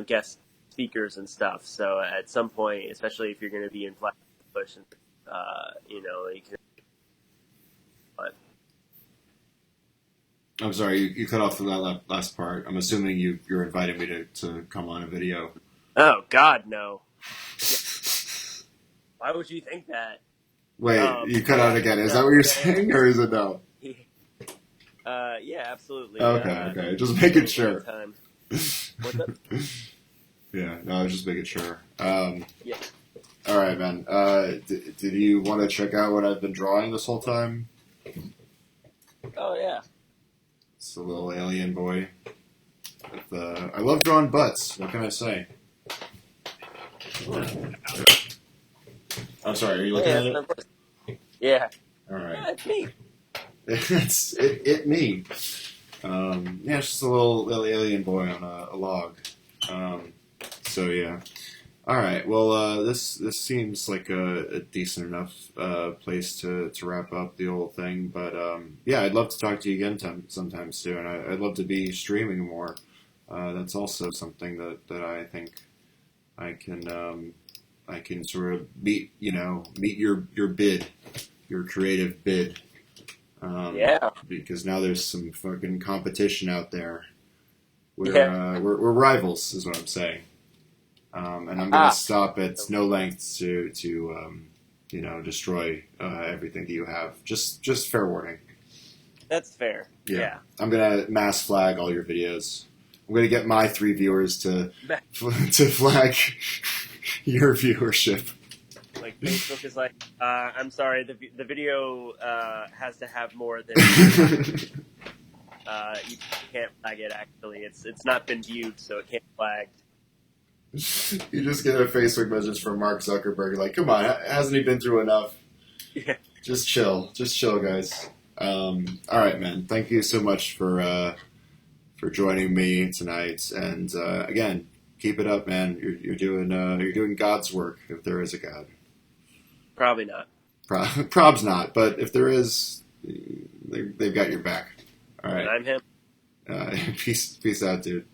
guest speakers and stuff. So at some point, especially if you're going to be in Flatbush, you can. I'm sorry, you cut off that last part. I'm assuming you're inviting me to come on a video. Oh, God, no. Why would you think that? Wait, you cut out again. Is that what you're saying, or is it no? Yeah, absolutely. Okay. Just making sure. Anytime. What's up? Yeah, no, I was just making sure. Yeah. All right, man. Did you want to check out what I've been drawing this whole time? Oh yeah. It's a little alien boy. I love drawing butts. What can I say? I'm sorry. Are you looking at it? Yeah. All right. Yeah, it's me. It's it me. Yeah, it's just a little alien boy on a log. So yeah. All right. Well, this seems like a decent enough place to wrap up the whole thing. But yeah, I'd love to talk to you again sometime soon. I'd love to be streaming more. That's also something that I think I can sort of meet your bid, your creative bid. Yeah. Because now there's some fucking competition out there. Yeah. We're rivals, is what I'm saying. And I'm going to stop at no lengths to destroy everything that you have. Just fair warning. That's fair. Yeah. I'm going to mass flag all your videos. I'm going to get my 3 viewers to flag your viewership. Like Facebook is like, I'm sorry, the video has to have more than you can't flag it. Actually, it's not been viewed, so it can't flag. You just get a Facebook message from Mark Zuckerberg, like, come on, hasn't he been through enough? Yeah. Just chill, guys. All right, man. Thank you so much for joining me tonight, and again, keep it up, man. You're doing God's work, if there is a God. Probably not. Prob's not, but if there is, they've got your back. All right. And I'm him. Peace out, dude.